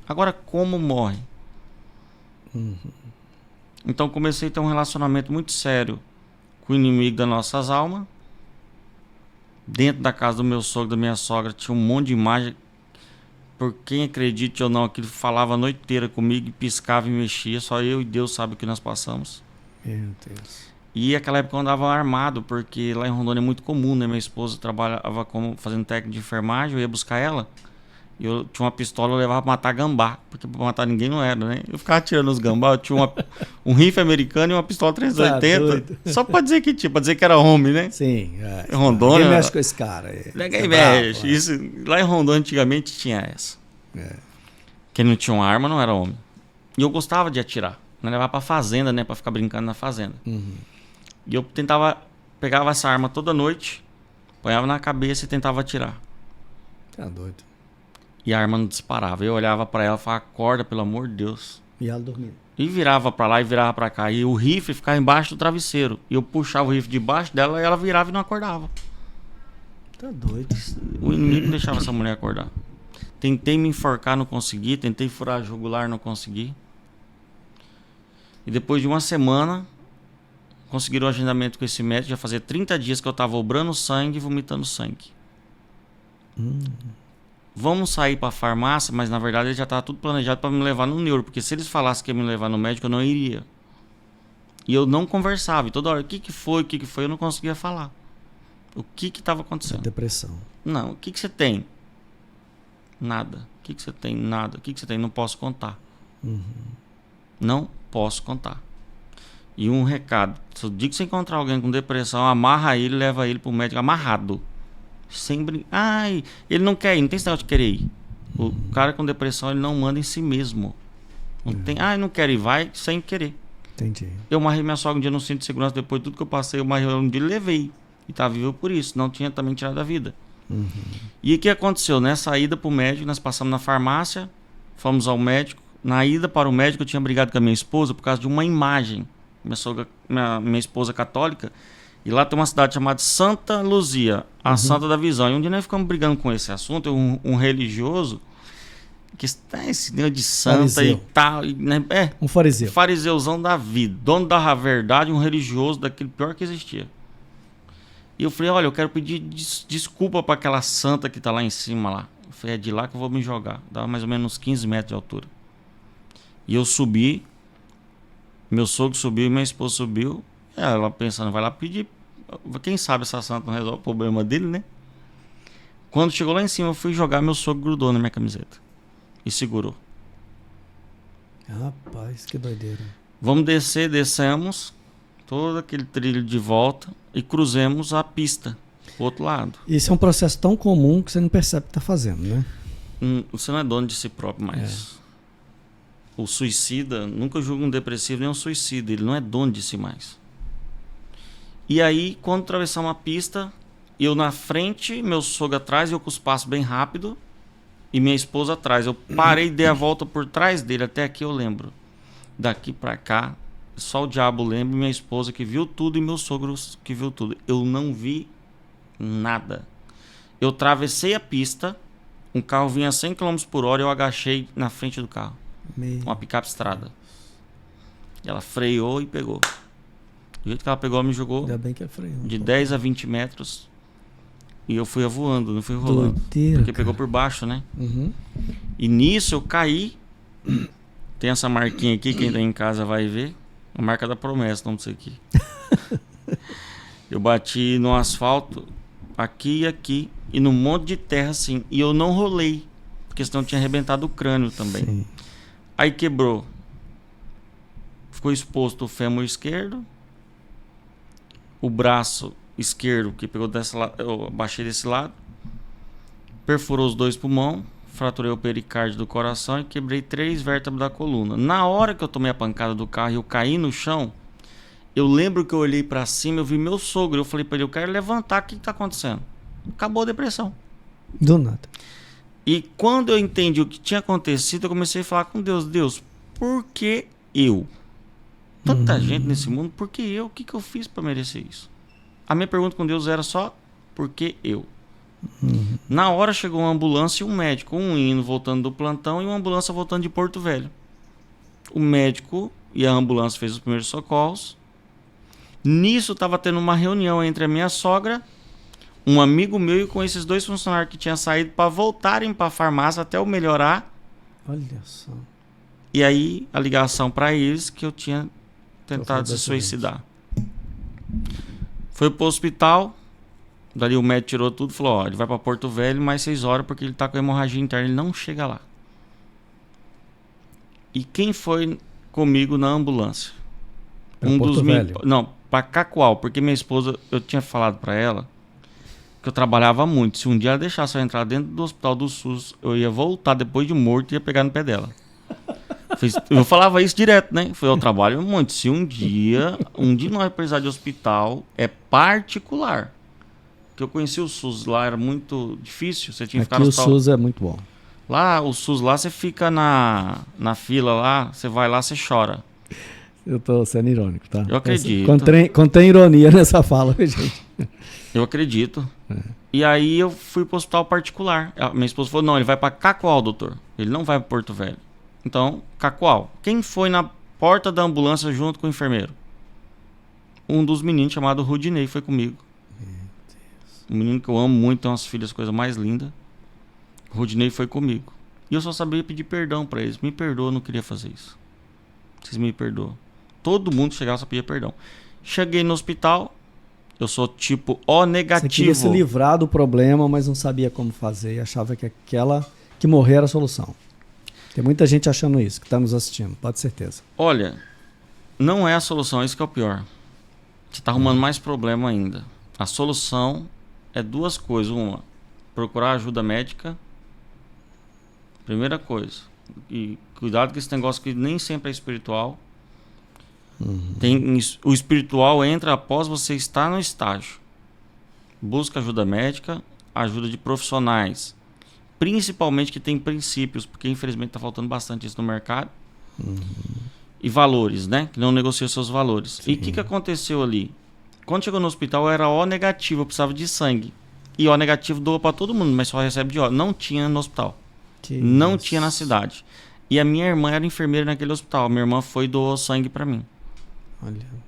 Agora, como morre? Então comecei a ter um relacionamento muito sério com o inimigo das nossas almas. Dentro da casa do meu sogro, da minha sogra, tinha um monte de imagem. Por quem acredite ou não, aquilo falava a noite inteira comigo, piscava e mexia. Só eu e Deus sabe o que nós passamos. Meu Deus. E naquela época eu andava armado, porque lá em Rondônia é muito comum, né? Minha esposa trabalhava fazendo técnico de enfermagem, eu ia buscar ela. E eu tinha uma pistola, eu levava pra matar gambá, porque pra matar ninguém não era, né? Eu ficava atirando os gambá, eu tinha um rifle americano e uma pistola 380. Só pra dizer que tinha, pra dizer que era homem, né? Sim. Rondônia. Ninguém mexe com esse cara. Ninguém mexe. Isso, lá em Rondônia antigamente tinha essa. Quem não tinha uma arma não era homem. E eu gostava de atirar. Não levava pra fazenda, né? Pra ficar brincando na fazenda. E eu pegava essa arma toda noite, ponhava na cabeça e tentava atirar. Tá doido. E a arma não disparava. Eu olhava pra ela e falava, acorda, pelo amor de Deus. E ela dormia. E virava pra lá e virava pra cá. E o rifle ficava embaixo do travesseiro. E eu puxava o rifle debaixo dela e ela virava e não acordava. Tá doido. O inimigo não deixava essa mulher acordar. Tentei me enforcar, não consegui. Tentei furar a jugular, não consegui. E depois de uma semana, conseguiram o agendamento com esse médico. Já fazia 30 dias que eu tava obrando sangue e vomitando sangue. Vamos sair pra farmácia, mas na verdade ele já tava tudo planejado para me levar no neuro, porque se eles falassem que ia me levar no médico, eu não iria. E eu não conversava, e toda hora, o que foi, eu não conseguia falar. O que estava acontecendo? Depressão. Não, o que você tem? Nada. O que você tem? Nada. O que você tem? Não posso contar. Não posso contar. E um recado, se o dia que você encontrar alguém com depressão, amarra ele, leva ele pro médico amarrado. Sem brincar. Ai, ele não quer ir, não tem sinal de querer ir. O cara com depressão, ele não manda em si mesmo. Não tem, não quero ir, vai sem querer. Entendi. Eu amarrei minha sogra um dia no cinto de segurança, depois de tudo que eu passei, eu amarrei um dia e levei. E tá vivo por isso, não tinha também tirado a vida. E o que aconteceu? Nessa ida pro médico, nós passamos na farmácia, fomos ao médico. Na ida para o médico, eu tinha brigado com a minha esposa por causa de uma imagem. Minha esposa católica. E lá tem uma cidade chamada Santa Luzia, a Santa da Visão. E um dia nós ficamos brigando com esse assunto, um religioso, que está esse negócio de santa fariseu. E tal. Né? Um fariseu. Fariseuzão da vida, dono da verdade, um religioso daquele pior que existia. E eu falei, olha, eu quero pedir desculpa para aquela santa que está lá em cima lá. Eu falei, é de lá que eu vou me jogar. Dava mais ou menos uns 15 metros de altura. E eu subi, meu sogro subiu e minha esposa subiu. Ela pensando, vai lá pedir. Quem sabe essa santa não resolve o problema dele, né? Quando chegou lá em cima, eu fui jogar, meu sogro grudou na minha camiseta. E segurou. Rapaz, que doideira. Vamos descer, descemos. todo aquele trilho de volta e cruzemos a pista pro outro lado. Isso é um processo tão comum que você não percebe que está fazendo, né? Você não é dono de si próprio mais. O suicida, nunca julga um depressivo nem um suicida, ele não é dono de si mais. E aí, quando atravessamos a pista, eu na frente, meu sogro atrás, eu com os passos bem rápido, e minha esposa atrás. Eu parei e dei a volta por trás dele, até aqui eu lembro. Daqui pra cá, só o diabo lembra, minha esposa que viu tudo e meu sogro que viu tudo. Eu não vi nada. Eu atravessei a pista, um carro vinha a 100 km por hora, eu agachei na frente do carro. Uma picape estrada. E ela freou e pegou. Do jeito que ela pegou, ela me jogou. Ainda bem que é freio. De 10 a 20 metros. E eu fui voando, não fui rolando. Doideira, porque cara. pegou por baixo, né? Uhum. E nisso eu caí. Tem essa marquinha aqui, quem tá em casa vai ver. A marca da promessa, não sei aqui. Eu bati no asfalto, aqui e aqui, e num monte de terra assim. E eu não rolei, porque senão eu tinha arrebentado o crânio também. Sim. Aí quebrou. Ficou exposto o fêmur esquerdo, o braço esquerdo, que pegou desse lado, eu baixei desse lado, perfurou os 2 pulmões, fraturei o pericárdio do coração e quebrei 3 vértebras da coluna. Na hora que eu tomei a pancada do carro e eu caí no chão, eu lembro que eu olhei pra cima, eu vi meu sogro, eu falei pra ele, eu quero levantar, o que tá acontecendo? Acabou a depressão. Do nada. E quando eu entendi o que tinha acontecido, eu comecei a falar com Deus, Deus, por que eu? Tanta gente nesse mundo, por que eu? O que eu fiz pra merecer isso? A minha pergunta com Deus era só, por que eu? Na hora chegou uma ambulância e um médico, um indo voltando do plantão e uma ambulância voltando de Porto Velho. O médico e a ambulância fez os primeiros socorros. Nisso estava tendo uma reunião entre a minha sogra, um amigo meu e com esses 2 funcionários que tinham saído para voltarem para a farmácia até eu melhorar. Olha só. E aí a ligação para eles que eu tinha tentado se acidente. suicidar. Foi pro hospital. Dali o médico tirou tudo e falou, ó, ele vai para Porto Velho mais 6 horas porque ele tá com hemorragia interna, ele não chega lá. E quem foi comigo na ambulância? Pra Porto Velho? Não, para Cacoal, porque minha esposa, eu tinha falado para ela que eu trabalhava muito. Se um dia ela deixasse eu entrar dentro do hospital do SUS, eu ia voltar depois de morto e ia pegar no pé dela. Eu falava isso direto, né? Eu trabalho muito. Se um dia nós precisar de hospital, é particular. Que eu conheci o SUS lá, era muito difícil. Você tinha que ficar Aqui no o hospital. SUS é muito bom. Lá, o SUS lá, você fica na fila lá, você vai lá, você chora. Eu tô sendo irônico, tá? Eu acredito. Contém ironia nessa fala, gente. Eu acredito. E aí eu fui pro hospital particular. A minha esposa falou, não, ele vai pra Cacoal, doutor. Ele não vai pra Porto Velho. Então, Cacoal. Quem foi na porta da ambulância junto com o enfermeiro? Um dos meninos chamado Rudinei foi comigo. Um menino que eu amo muito, tem umas filhas, coisa mais linda. O Rudinei foi comigo. E eu só sabia pedir perdão pra eles. Me perdoa, eu não queria fazer isso. Vocês me perdoam. Todo mundo chegava só pedia perdão. Cheguei no hospital, eu sou tipo O negativo. Você queria se livrar do problema, mas não sabia como fazer e achava que aquela que morrer era a solução. Tem muita gente achando isso, que está nos assistindo, pode ter certeza. Olha, não é a solução, isso que é o pior. Você está arrumando mais problema ainda. A solução é 2 coisas. Uma, procurar ajuda médica. Primeira coisa. E cuidado com esse negócio que nem sempre é espiritual. O espiritual entra após você estar no estágio. Busca ajuda médica, ajuda de profissionais. Principalmente que tem princípios, porque infelizmente está faltando bastante isso no mercado. E valores, né? Que não negocia seus valores. Sim. E o que aconteceu ali? Quando chegou no hospital, eu era O negativo, eu precisava de sangue. E O negativo doa para todo mundo, mas só recebe de O. Não tinha no hospital. Não tinha na cidade. E a minha irmã era enfermeira naquele hospital. Minha irmã foi e doou sangue para mim. Olha.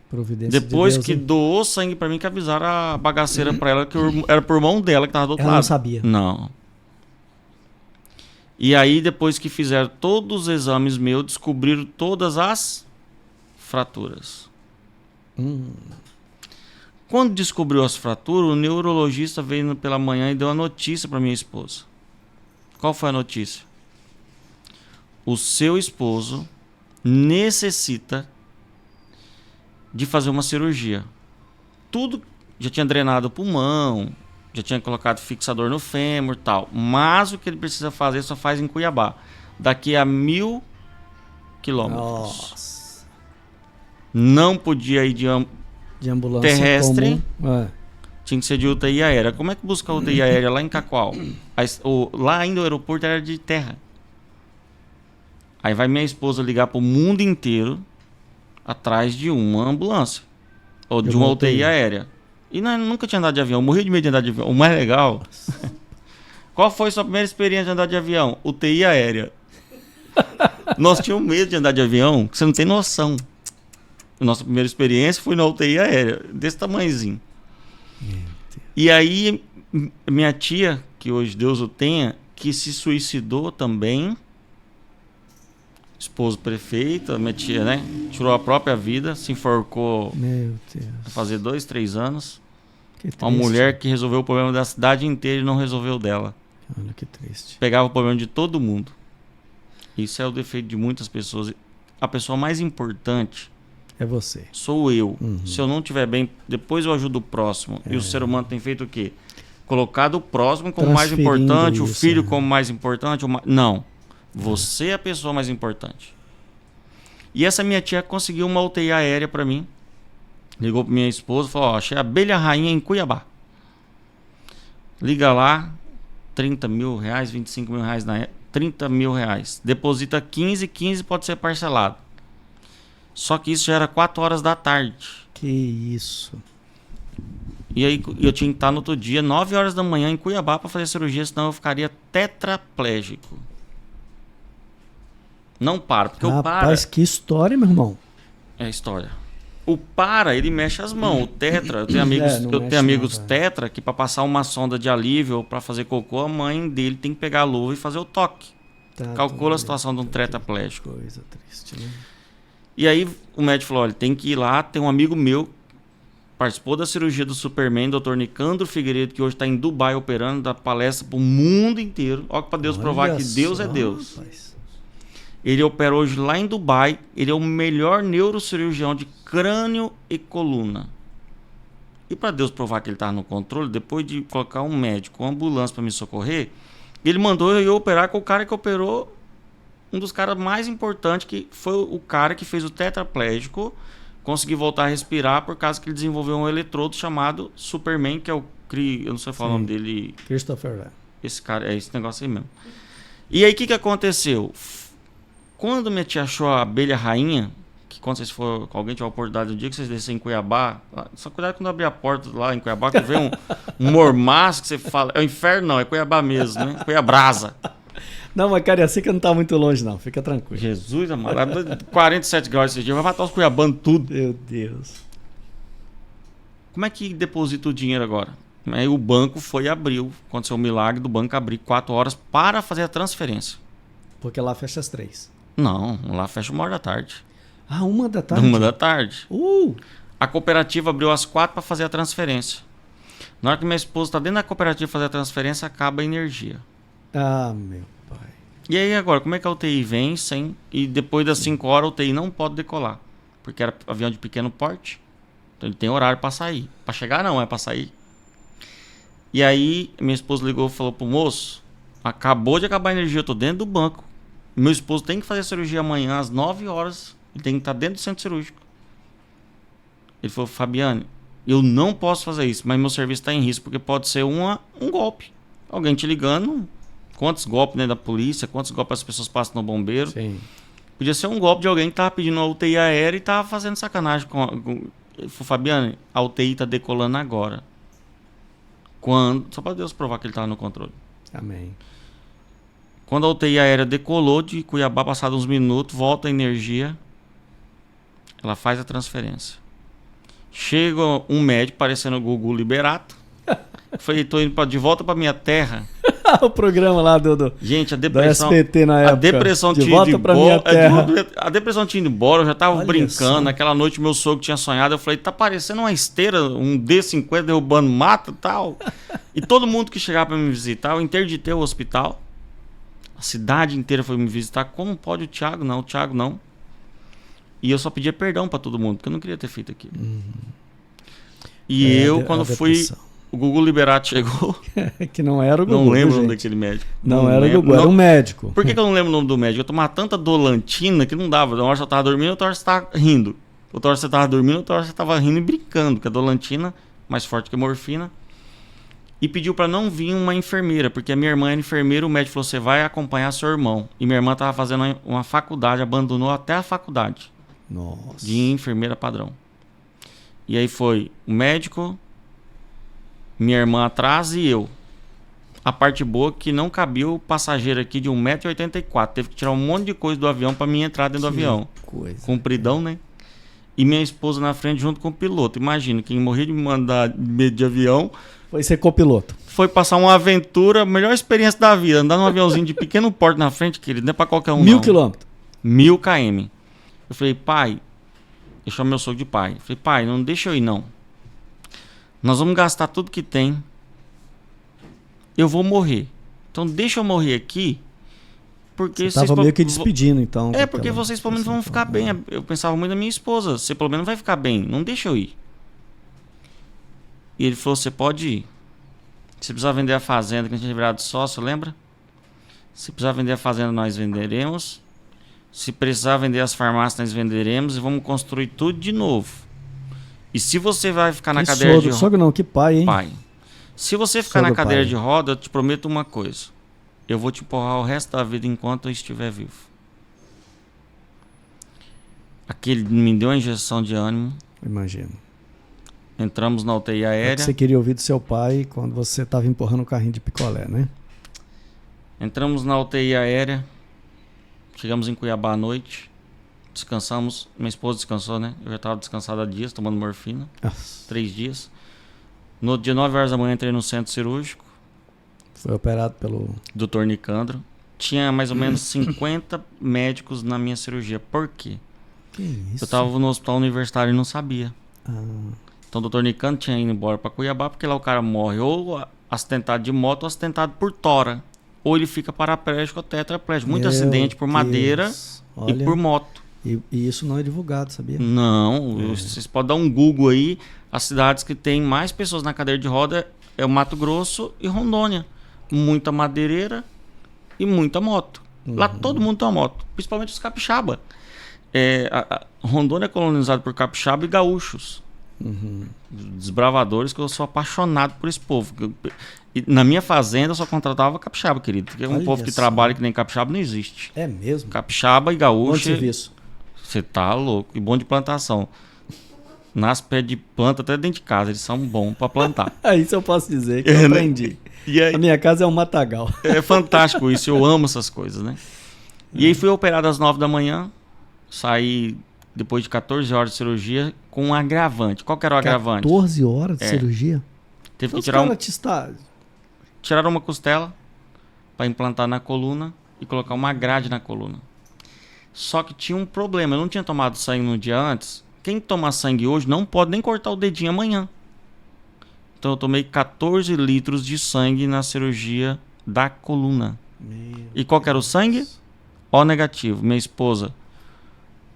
Providência Depois de Deus, que hein? doou sangue para mim, que avisaram a bagaceira para ela que era por mão dela que tava do outro lado. Ela não sabia. Não. E aí, depois que fizeram todos os exames meus, descobriram todas as fraturas. Quando descobriu as fraturas, o neurologista veio pela manhã e deu uma notícia para minha esposa. Qual foi a notícia? O seu esposo necessita de fazer uma cirurgia. Tudo já tinha drenado o pulmão, já tinha colocado fixador no fêmur e tal. Mas o que ele precisa fazer só faz em Cuiabá. Daqui a 1.000 quilômetros. Nossa. Não podia ir de ambulância terrestre. comum. Tinha que ser de UTI aérea. Como é que busca a UTI aérea lá em Cacoal? Lá ainda o aeroporto era de terra. Aí vai minha esposa ligar pro mundo inteiro atrás de uma ambulância. Ou de uma UTI aérea. E nunca tinha andado de avião. Eu morri de medo de andar de avião. O mais legal... Qual foi a sua primeira experiência de andar de avião? UTI aérea. Nós tínhamos medo de andar de avião, que você não tem noção. A nossa primeira experiência foi na UTI aérea. Desse tamanhozinho. E aí, minha tia, que hoje Deus o tenha, que se suicidou também... Esposo prefeito, minha tia, né? Tirou a própria vida, se enforcou. Meu Deus. Vai fazer 2, 3 anos. Que triste. Uma mulher que resolveu o problema da cidade inteira e não resolveu dela. Olha que triste. Pegava o problema de todo mundo. Isso é o defeito de muitas pessoas. A pessoa mais importante é você. Sou eu. Uhum. Se eu não estiver bem, depois eu ajudo o próximo. E o ser humano tem feito o quê? Colocado o próximo como mais importante, o filho como mais importante. Não. Você é a pessoa mais importante. E essa minha tia conseguiu uma UTI aérea pra mim. Ligou pra minha esposa e falou: ó, achei a abelha rainha em Cuiabá. Liga lá, 30 mil reais, 25 mil reais na época. 30 mil reais. Deposita 15 pode ser parcelado. Só que isso já era 4 horas da tarde. Que isso. E aí eu tinha que estar no outro dia, 9 horas da manhã em Cuiabá pra fazer cirurgia, senão eu ficaria tetraplégico. Não para, porque o para... Rapaz, que história, meu irmão. É a história. O para, ele mexe as mãos. O tetra, eu tenho amigos tetra que para passar uma sonda de alívio ou para fazer cocô, a mãe dele tem que pegar a luva e fazer o toque. Calcula a situação de um tetraplégico. Coisa triste, né? E aí o médico falou: olha, tem que ir lá, tem um amigo meu, participou da cirurgia do Superman, Dr. Nicandro Figueiredo, que hoje está em Dubai operando, dá palestra para o mundo inteiro. Olha para Deus provar que Deus é Deus. Rapaz. Ele opera hoje lá em Dubai. Ele é o melhor neurocirurgião de crânio e coluna. E para Deus provar que ele estava no controle, depois de colocar um médico, uma ambulância para me socorrer, ele mandou eu operar com o cara que operou um dos caras mais importantes, que foi o cara que fez o tetraplégico conseguir voltar a respirar por causa que ele desenvolveu um eletrodo chamado Superman, que é eu não sei falar o nome dele. Christopher. Esse cara, é esse negócio aí mesmo. E aí o que aconteceu? Quando minha tia achou a abelha rainha, que quando vocês for, alguém tiver a oportunidade um dia que vocês descerem em Cuiabá, só cuidado quando abrir a porta lá em Cuiabá, que vem um mormaço que você fala, é o inferno não, é Cuiabá mesmo, né? Cuiabrasa. Não, mas Cariacica não tá muito longe não, fica tranquilo. Jesus amado, 47 graus esse dia, vai matar os cuiabanos tudo. Meu Deus. Como é que deposita o dinheiro agora? Aí o banco foi e abriu, aconteceu o milagre do banco abrir 4 horas para fazer a transferência. Porque lá fecha às 3. Não, lá fecha 1 hora da tarde. Ah, 1 da tarde? 1 da tarde. A cooperativa abriu às 4 para fazer a transferência. Na hora que minha esposa está dentro da cooperativa fazer a transferência, acaba a energia. Ah, meu pai. E aí agora, como é que a UTI vem sem... E depois das 5 horas a UTI não pode decolar. Porque era avião de pequeno porte. Então ele tem horário para sair. Para chegar não, é para sair. E aí minha esposa ligou e falou pro moço: acabou de acabar a energia, eu tô dentro do banco. Meu esposo tem que fazer a cirurgia amanhã às 9 horas. Ele tem que estar dentro do centro cirúrgico. Ele falou: Fabiane, eu não posso fazer isso, mas meu serviço está em risco, porque pode ser um golpe. Alguém te ligando, quantos golpes, né, da polícia, quantos golpes as pessoas passam no bombeiro. Sim. Podia ser um golpe de alguém que estava pedindo uma UTI aérea e estava fazendo sacanagem com... Ele falou: Fabiane, a UTI está decolando agora. Quando? Só para Deus provar que ele estava no controle. Amém. Quando a UTI aérea decolou de Cuiabá, passados uns minutos, volta a energia, ela faz a transferência. Chega um médico parecendo o Gugu Liberato. Falei: tô indo de volta para minha terra. O programa lá do gente, a depressão, do SBT na época. A depressão de volta para minha terra. A depressão tinha ido embora, eu já tava brincando. Naquela noite meu sogro tinha sonhado, eu falei: tá parecendo uma esteira, um D50 derrubando mato e tal. E todo mundo que chegava para me visitar, eu interditei o hospital. A cidade inteira foi me visitar. Como pode o Thiago? Não, o Thiago não. E eu só pedia perdão para todo mundo, porque eu não queria ter feito aquilo. E quando fui... O Gugu Liberato chegou. Que não era o Gugu. Não lembro o nome daquele médico. Não era o Gugu, era um médico. Por que eu não lembro o nome do médico? Eu tomava tanta dolantina que não dava. Uma hora você tava dormindo, outra hora você tava rindo. Outra hora você tava dormindo, outra hora você tava rindo e brincando. Porque a dolantina, mais forte que a morfina. E pediu para não vir uma enfermeira, porque a minha irmã era enfermeira. O médico falou: você vai acompanhar seu irmão. E minha irmã tava fazendo uma faculdade, abandonou até a faculdade. Nossa. De enfermeira padrão. E aí foi o médico, minha irmã atrás e eu. A parte boa é que não cabia o passageiro aqui de 1,84 m. Teve que tirar um monte de coisa do avião para minha entrar dentro do avião. Compridão, né? E minha esposa na frente junto com o piloto. Imagina, quem morria de mandar medo de avião... Foi ser copiloto. Foi passar uma aventura, a melhor experiência da vida. Andar num aviãozinho de pequeno porte na frente, querido, não é pra qualquer um 1.000 quilômetros. 1.000 km. Eu falei: pai... Eu chamo meu sogro de pai. Eu falei: pai, não deixa eu ir não. Nós vamos gastar tudo que tem. Eu vou morrer. Então deixa eu morrer aqui. Porque você estava meio que despedindo, então. Porque vocês pelo menos vão ficar bem. Eu pensava muito na minha esposa. Você pelo menos vai ficar bem. Não deixa eu ir. E ele falou: você pode ir. Se precisar vender a fazenda que a gente tinha virado sócio, lembra? Se precisar vender a fazenda, nós venderemos. Se precisar vender as farmácias, nós venderemos. E vamos construir tudo de novo. E se você vai ficar na cadeira de roda... Sogro não, que pai, hein? Pai. Se você ficar na cadeira de roda, eu te prometo uma coisa. Eu vou te empurrar o resto da vida enquanto eu estiver vivo. Aquele me deu uma injeção de ânimo. Imagino. Entramos na UTI aérea. Você queria ouvir do seu pai quando você estava empurrando o carrinho de picolé, né? Entramos na UTI aérea. Chegamos em Cuiabá à noite. Descansamos. Minha esposa descansou, né? Eu já estava descansado há dias, tomando morfina. 3 dias. No outro dia, 9 horas da manhã, entrei no centro cirúrgico. Foi operado pelo... Dr. Nicandro. Tinha mais ou menos 50 médicos na minha cirurgia. Por quê? Que isso? Eu estava no hospital universitário e não sabia. Então o Dr. Nicandro tinha ido embora para Cuiabá, porque lá o cara morre ou acidentado de moto ou acidentado por tora. Ou ele fica paraplégico ou tetraplégico. Muito acidente por madeira e por moto. E isso não é divulgado, sabia? Não, vocês podem dar um Google aí. As cidades que tem mais pessoas na cadeira de roda é o Mato Grosso e Rondônia. Muita madeireira e muita moto. Lá todo mundo tem uma moto, principalmente os capixaba. Rondônia é colonizado por capixaba e gaúchos. Desbravadores, que eu sou apaixonado por esse povo. E na minha fazenda eu só contratava capixaba, querido. Porque um povo que trabalha que nem capixaba não existe. É mesmo? Capixaba e gaúcho. Bom serviço. Você tá louco. E bom de plantação. Nasce pé de planta até dentro de casa. Eles são bons para plantar. Isso eu posso dizer que eu aprendi. E aí, a minha casa é um matagal. É fantástico isso. Eu amo essas coisas, né? E aí fui operado às 9 da manhã. Saí depois de 14 horas de cirurgia com um agravante. Qual que era o agravante? 14 horas de cirurgia? Teve que tirar uma costela para implantar na coluna e colocar uma grade na coluna. Só que tinha um problema. Eu não tinha tomado sangue no dia antes. Quem toma sangue hoje não pode nem cortar o dedinho amanhã. Então eu tomei 14 litros de sangue na cirurgia da coluna. E qual que era o sangue? O negativo. Minha esposa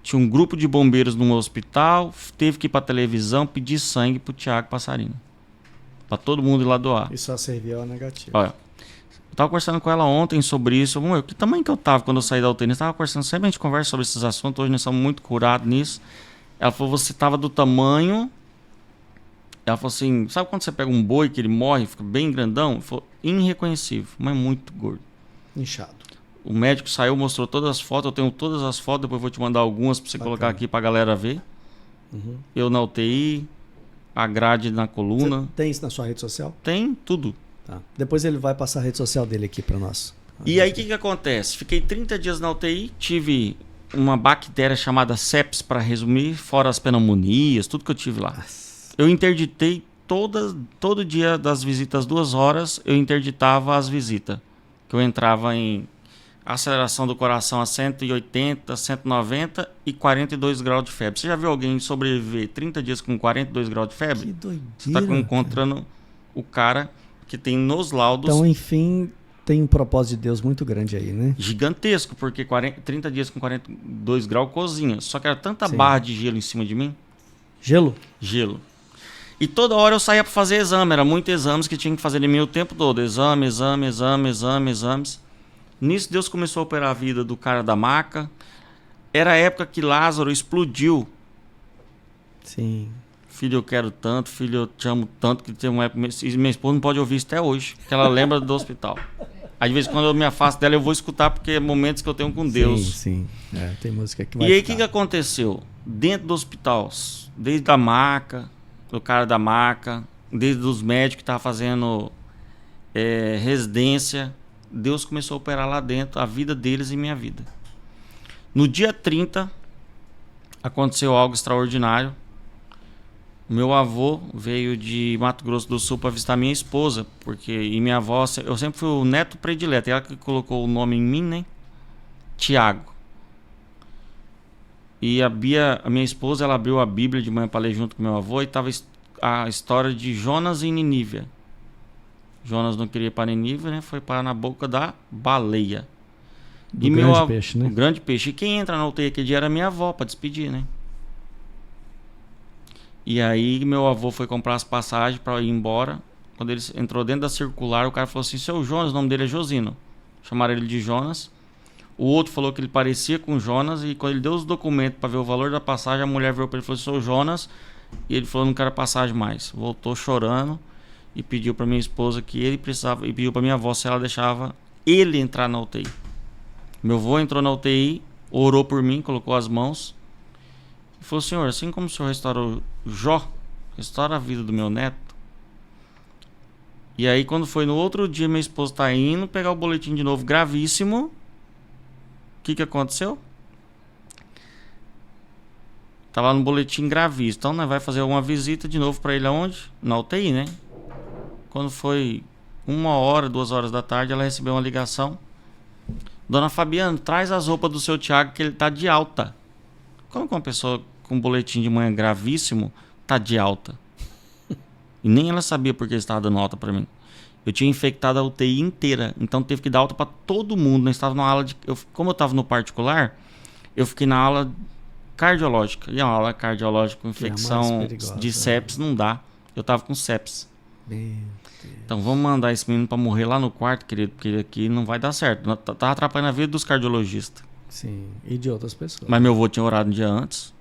tinha um grupo de bombeiros no hospital, teve que ir pra televisão pedir sangue pro Tiago Passarino. Pra todo mundo ir lá doar. E só servia O negativo. Olha, eu tava conversando com ela ontem sobre isso. Que tamanho que eu tava quando eu saí da UTI? Nós tava conversando, sempre a gente conversa sobre esses assuntos, hoje nós somos muito curados nisso. Ela falou: você tava do tamanho... Ela falou assim: sabe quando você pega um boi que ele morre, fica bem grandão? Ele falou: irreconhecível, mas muito gordo. Inchado. O médico saiu, mostrou todas as fotos. Eu tenho todas as fotos, depois vou te mandar algumas pra você colocar aqui pra galera ver. Eu na UTI, a grade na coluna. Você tem isso na sua rede social? Tem tudo. Tá. Depois ele vai passar a rede social dele aqui pra nós. E aí o que acontece? Fiquei 30 dias na UTI, tive uma bactéria chamada sepsis, para resumir, fora as pneumonias, tudo que eu tive lá. Eu interditei todo dia das visitas, 2 horas, eu interditava as visitas. Que eu entrava em aceleração do coração a 180, 190 e 42 graus de febre. Você já viu alguém sobreviver 30 dias com 42 graus de febre? Que doideira. Você está encontrando o cara que tem nos laudos... Então, enfim, tem um propósito de Deus muito grande aí, né? Gigantesco, porque 30 dias com 42 graus cozinha. Só que era tanta Sim. barra de gelo em cima de mim. Gelo? Gelo. E toda hora eu saía para fazer exame. Era muitos exames que tinha que fazer em mim o tempo todo. Exames. Nisso Deus começou a operar a vida do cara da maca. Era a época que Lázaro explodiu. Sim. Filho, eu quero tanto. Filho, eu te amo tanto. Que tem uma época... Minha esposa não pode ouvir isso até hoje. Porque ela lembra do hospital. Às vezes, quando eu me afasto dela, eu vou escutar. Porque é momentos que eu tenho com Deus. Sim. Tem música que vai E aí, o ficar. que aconteceu? Dentro do hospital, desde a maca, do cara da maca, desde os médicos que estavam fazendo residência, Deus começou a operar lá dentro a vida deles e minha vida. No dia 30, aconteceu algo extraordinário. Meu avô veio de Mato Grosso do Sul para visitar minha esposa, e minha avó, eu sempre fui o neto predileto, ela que colocou o nome em mim, né? Tiago. E a minha esposa, ela abriu a Bíblia de manhã para ler junto com meu avô e estava a história de Jonas e Nínive. Jonas não queria ir para Nínive, né? Foi parar na boca da baleia. Do grande peixe, né? O grande peixe. E quem entra na UTI aquele dia era minha avó para despedir, né? E aí meu avô foi comprar as passagens para ir embora. Quando ele entrou dentro da circular, o cara falou assim: seu Jonas, o nome dele é Josino. Chamaram ele de Jonas. O outro falou que ele parecia com Jonas. E quando ele deu os documentos para ver o valor da passagem, a mulher virou para ele e falou: sou Jonas. E ele falou: não quero passagem mais. Voltou chorando e pediu para minha esposa que ele precisava. E pediu para minha avó se ela deixava ele entrar na UTI. Meu avô entrou na UTI, orou por mim, colocou as mãos e falou: senhor, assim como o senhor restaurou Jó, restaura a vida do meu neto. E aí, quando foi no outro dia, minha esposa tá indo pegar o boletim de novo, gravíssimo. O que aconteceu? Tá lá no boletim gravíssimo. Então, nós vai fazer uma visita de novo para ele aonde? Na UTI, né? Quando foi 1 hora, 2 horas da tarde, ela recebeu uma ligação: dona Fabiana, traz as roupas do seu Tiago que ele tá de alta. Como que uma pessoa com um boletim de manhã gravíssimo tá de alta? E nem ela sabia porque ele estava dando alta para mim. Eu tinha infectado a UTI inteira, então teve que dar alta para todo mundo. Nós estávamos na ala como eu estava no particular, eu fiquei na ala cardiológica. E a ala cardiológica com infecção de sepsis não dá. Eu estava com sepsis. Então vamos mandar esse menino para morrer lá no quarto, querido, porque aqui não vai dar certo. Tá atrapalhando a vida dos cardiologistas. Sim, e de outras pessoas. Mas meu avô tinha orado um dia antes.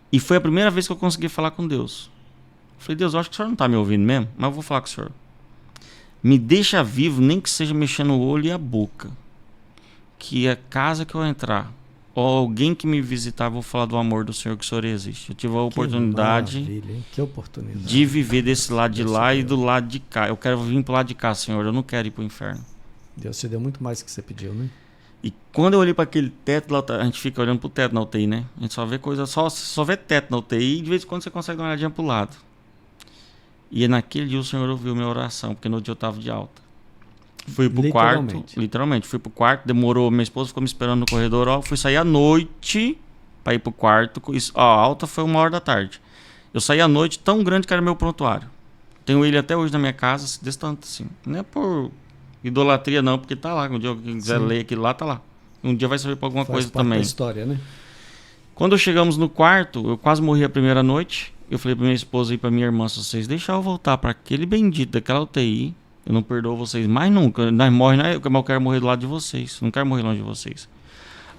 E foi a primeira vez que eu consegui falar com Deus. Eu falei: Deus, eu acho que o senhor não tá me ouvindo mesmo, mas eu vou falar com o senhor. Me deixa vivo, nem que seja mexendo o olho e a boca. Que a casa que eu entrar, ou alguém que me visitar, eu vou falar do amor do senhor, que o senhor existe. Eu tive a oportunidade de viver desse lado de lá e do lado de cá. Eu quero vir pro lado de cá, senhor. Eu não quero ir pro inferno. Deus te deu muito mais do que você pediu, né? E quando eu olhei para aquele teto lá, a gente fica olhando pro teto na UTI, né? A gente só vê coisa, só vê teto na UTI, e de vez em quando você consegue dar uma olhadinha pro lado. E naquele dia o Senhor ouviu minha oração, porque no dia eu tava de alta. Fui pro quarto, literalmente, fui pro quarto, demorou, minha esposa ficou me esperando no corredor, fui sair à noite para ir pro quarto, a alta foi 1 hora da tarde. Eu saí à noite, tão grande que era meu prontuário. Tenho ele até hoje na minha casa, desse tanto assim. Não é por idolatria não, porque tá lá, um dia alguém quiser ler aquilo lá, tá lá. Um dia vai servir para alguma coisa também. Da história, né? Quando chegamos no quarto, eu quase morri a primeira noite. Eu falei pra minha esposa e pra minha irmã: se vocês deixarem eu voltar para aquele bendito daquela UTI, eu não perdoo vocês mais nunca. Nós morremos, eu quero morrer do lado de vocês. Não quero morrer longe de vocês.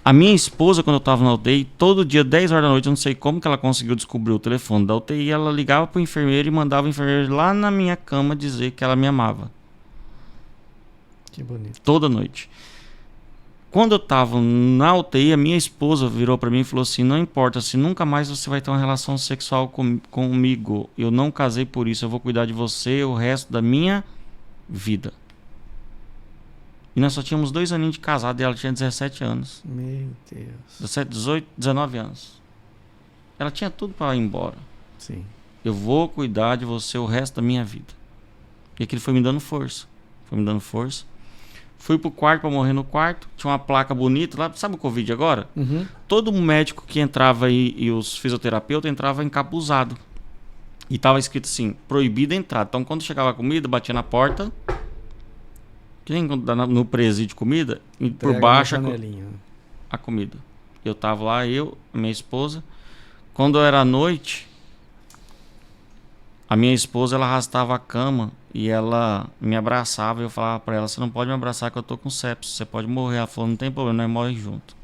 A minha esposa, quando eu tava na UTI, todo dia, 10 horas da noite, eu não sei como que ela conseguiu descobrir o telefone da UTI, ela ligava pro enfermeiro e mandava o enfermeiro lá na minha cama dizer que ela me amava. Que bonito. Toda noite. Quando eu tava na UTI, a minha esposa virou pra mim e falou assim: não importa, se nunca mais você vai ter uma relação sexual comigo, eu não casei por isso, eu vou cuidar de você o resto da minha vida. E nós só tínhamos 2 aninhos de casado e ela tinha 17 anos. Meu Deus. 17, 18, 19 anos. Ela tinha tudo para ir embora. Sim. Eu vou cuidar de você o resto da minha vida. E aquilo foi me dando força. Foi me dando força. Fui pro quarto para morrer no quarto. Tinha uma placa bonita lá. Sabe o Covid agora? Uhum. Todo médico que entrava aí e os fisioterapeutas entravam encapuzado. E tava escrito assim: proibido entrar. Então quando chegava a comida, batia na porta. Que nem quando dá no presídio de comida, e por Entrega baixo na janelinha. a comida. Eu tava lá, minha esposa. Quando era à noite, a minha esposa, ela arrastava a cama e ela me abraçava. E eu falava pra ela, você não pode me abraçar que eu tô com sepsis, você pode morrer. Ela falou, não tem problema, nós morremos junto.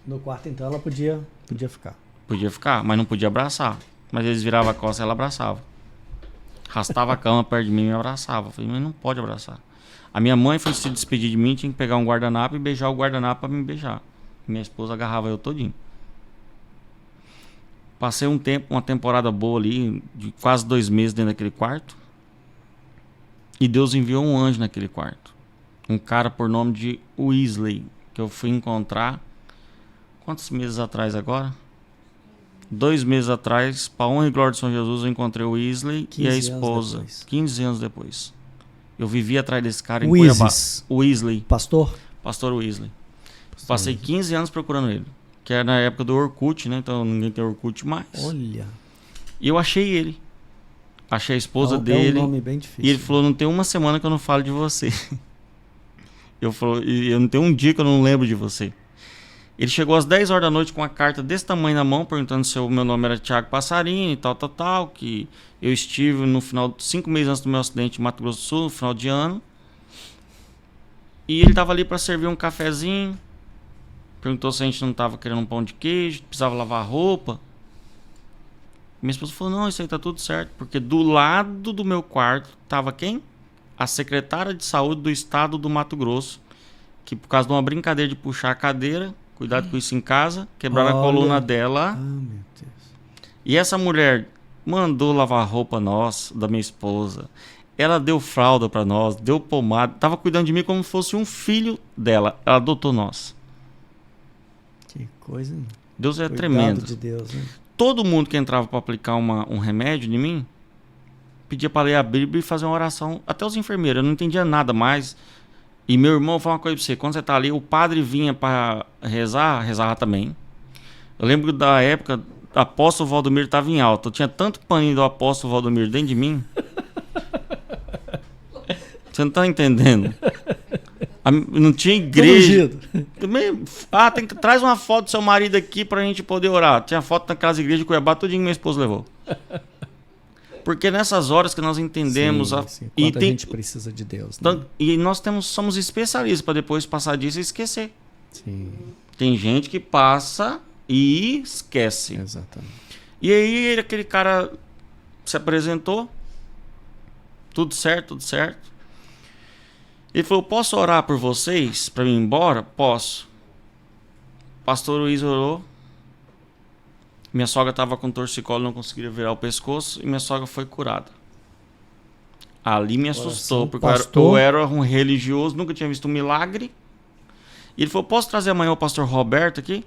No quarto, então, ela podia ficar. Podia ficar, mas não podia abraçar. Mas eles viravam a costa e ela abraçava. Arrastava a cama perto de mim e me abraçava. Eu falei, mas não pode abraçar. A minha mãe foi se despedir de mim, tinha que pegar um guardanapo e beijar o guardanapo pra me beijar. Minha esposa agarrava eu todinho. Passei um tempo, uma temporada boa ali, de quase 2 meses dentro daquele quarto. E Deus enviou um anjo naquele quarto. Um cara por nome de Weasley, que eu fui encontrar. Quantos meses atrás agora? 2 meses atrás, para honra e glória de São Jesus, eu encontrei o Weasley e a esposa. 15 anos depois. Eu vivi atrás desse cara em Cuiabá. Weasley. Pastor? Pastor Weasley. Passei 15 anos procurando ele. Que era na época do Orkut, né? Então ninguém tem Orkut mais. Olha. E eu achei ele. Achei a esposa dele. É um nome bem difícil. E ele falou, não tem uma semana que eu não falo de você. Eu não tenho um dia que eu não lembro de você. Ele chegou às 10 horas da noite com uma carta desse tamanho na mão, perguntando se o meu nome era Thiago Passarini, tal, que eu estive no final, 5 meses antes do meu acidente em Mato Grosso do Sul, no final de ano. E ele estava ali para servir um cafezinho. Perguntou se a gente não estava querendo um pão de queijo, precisava lavar a roupa. Minha esposa falou, não, isso aí tá tudo certo, porque do lado do meu quarto estava quem? A secretária de saúde do estado do Mato Grosso, que por causa de uma brincadeira de puxar a cadeira, cuidado com isso em casa, quebraram a coluna dela. Meu Deus. E essa mulher mandou lavar a roupa nossa, da minha esposa. Ela deu fralda para nós, deu pomada, tava cuidando de mim como se fosse um filho dela. Ela adotou nós. Que coisa. Deus é Cuidado tremendo. De Deus, né? Todo mundo que entrava para aplicar um remédio em mim, pedia para ler a Bíblia e fazer uma oração. Até os enfermeiros, eu não entendia nada mais. E meu irmão, fala uma coisa pra você, quando você tá ali, o padre vinha para rezava também. Eu lembro da época, o apóstolo Valdomiro estava em alta. Eu tinha tanto paninho do apóstolo Valdomiro dentro de mim. Você não tá entendendo. Não tinha igreja. Traz uma foto do seu marido aqui pra gente poder orar. Tinha foto naquelas igrejas de Cuiabá, tudinho que minha esposa levou. Porque nessas horas que nós entendemos... Sim. A gente precisa de Deus. Né? E nós somos especialistas para depois passar disso e esquecer. Sim. Tem gente que passa e esquece. Exatamente. E aí aquele cara se apresentou. Tudo certo. Ele falou, posso orar por vocês para mim ir embora? Posso. Pastor Luiz orou. Minha sogra estava com torcicolo, não conseguia virar o pescoço e minha sogra foi curada. Ali me assustou, porque eu era um religioso, nunca tinha visto um milagre. E ele falou, posso trazer amanhã o pastor Roberto aqui?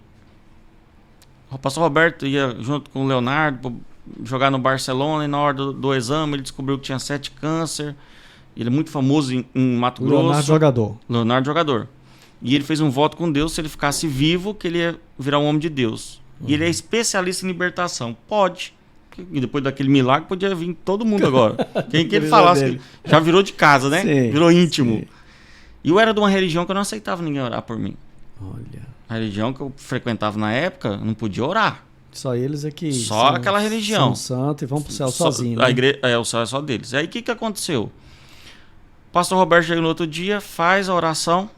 O pastor Roberto ia junto com o Leonardo jogar no Barcelona e na hora do exame ele descobriu que tinha 7 câncer. Ele é muito famoso em Mato Grosso. Leonardo Jogador. E ele fez um voto com Deus, se ele ficasse vivo, que ele ia virar um homem de Deus. E ele é especialista em libertação. Pode. E depois daquele milagre, podia vir todo mundo agora. Quem que ele falasse, já virou de casa, né? Sim, virou íntimo. Sim. E eu era de uma religião que eu não aceitava ninguém orar por mim. Olha. A religião que eu frequentava na época, não podia orar. Só eles aqui. Só aquela religião. São santo e vão pro céu sozinhos. Né? O céu é só deles. E aí o que aconteceu? O pastor Roberto chega no outro dia, faz a oração,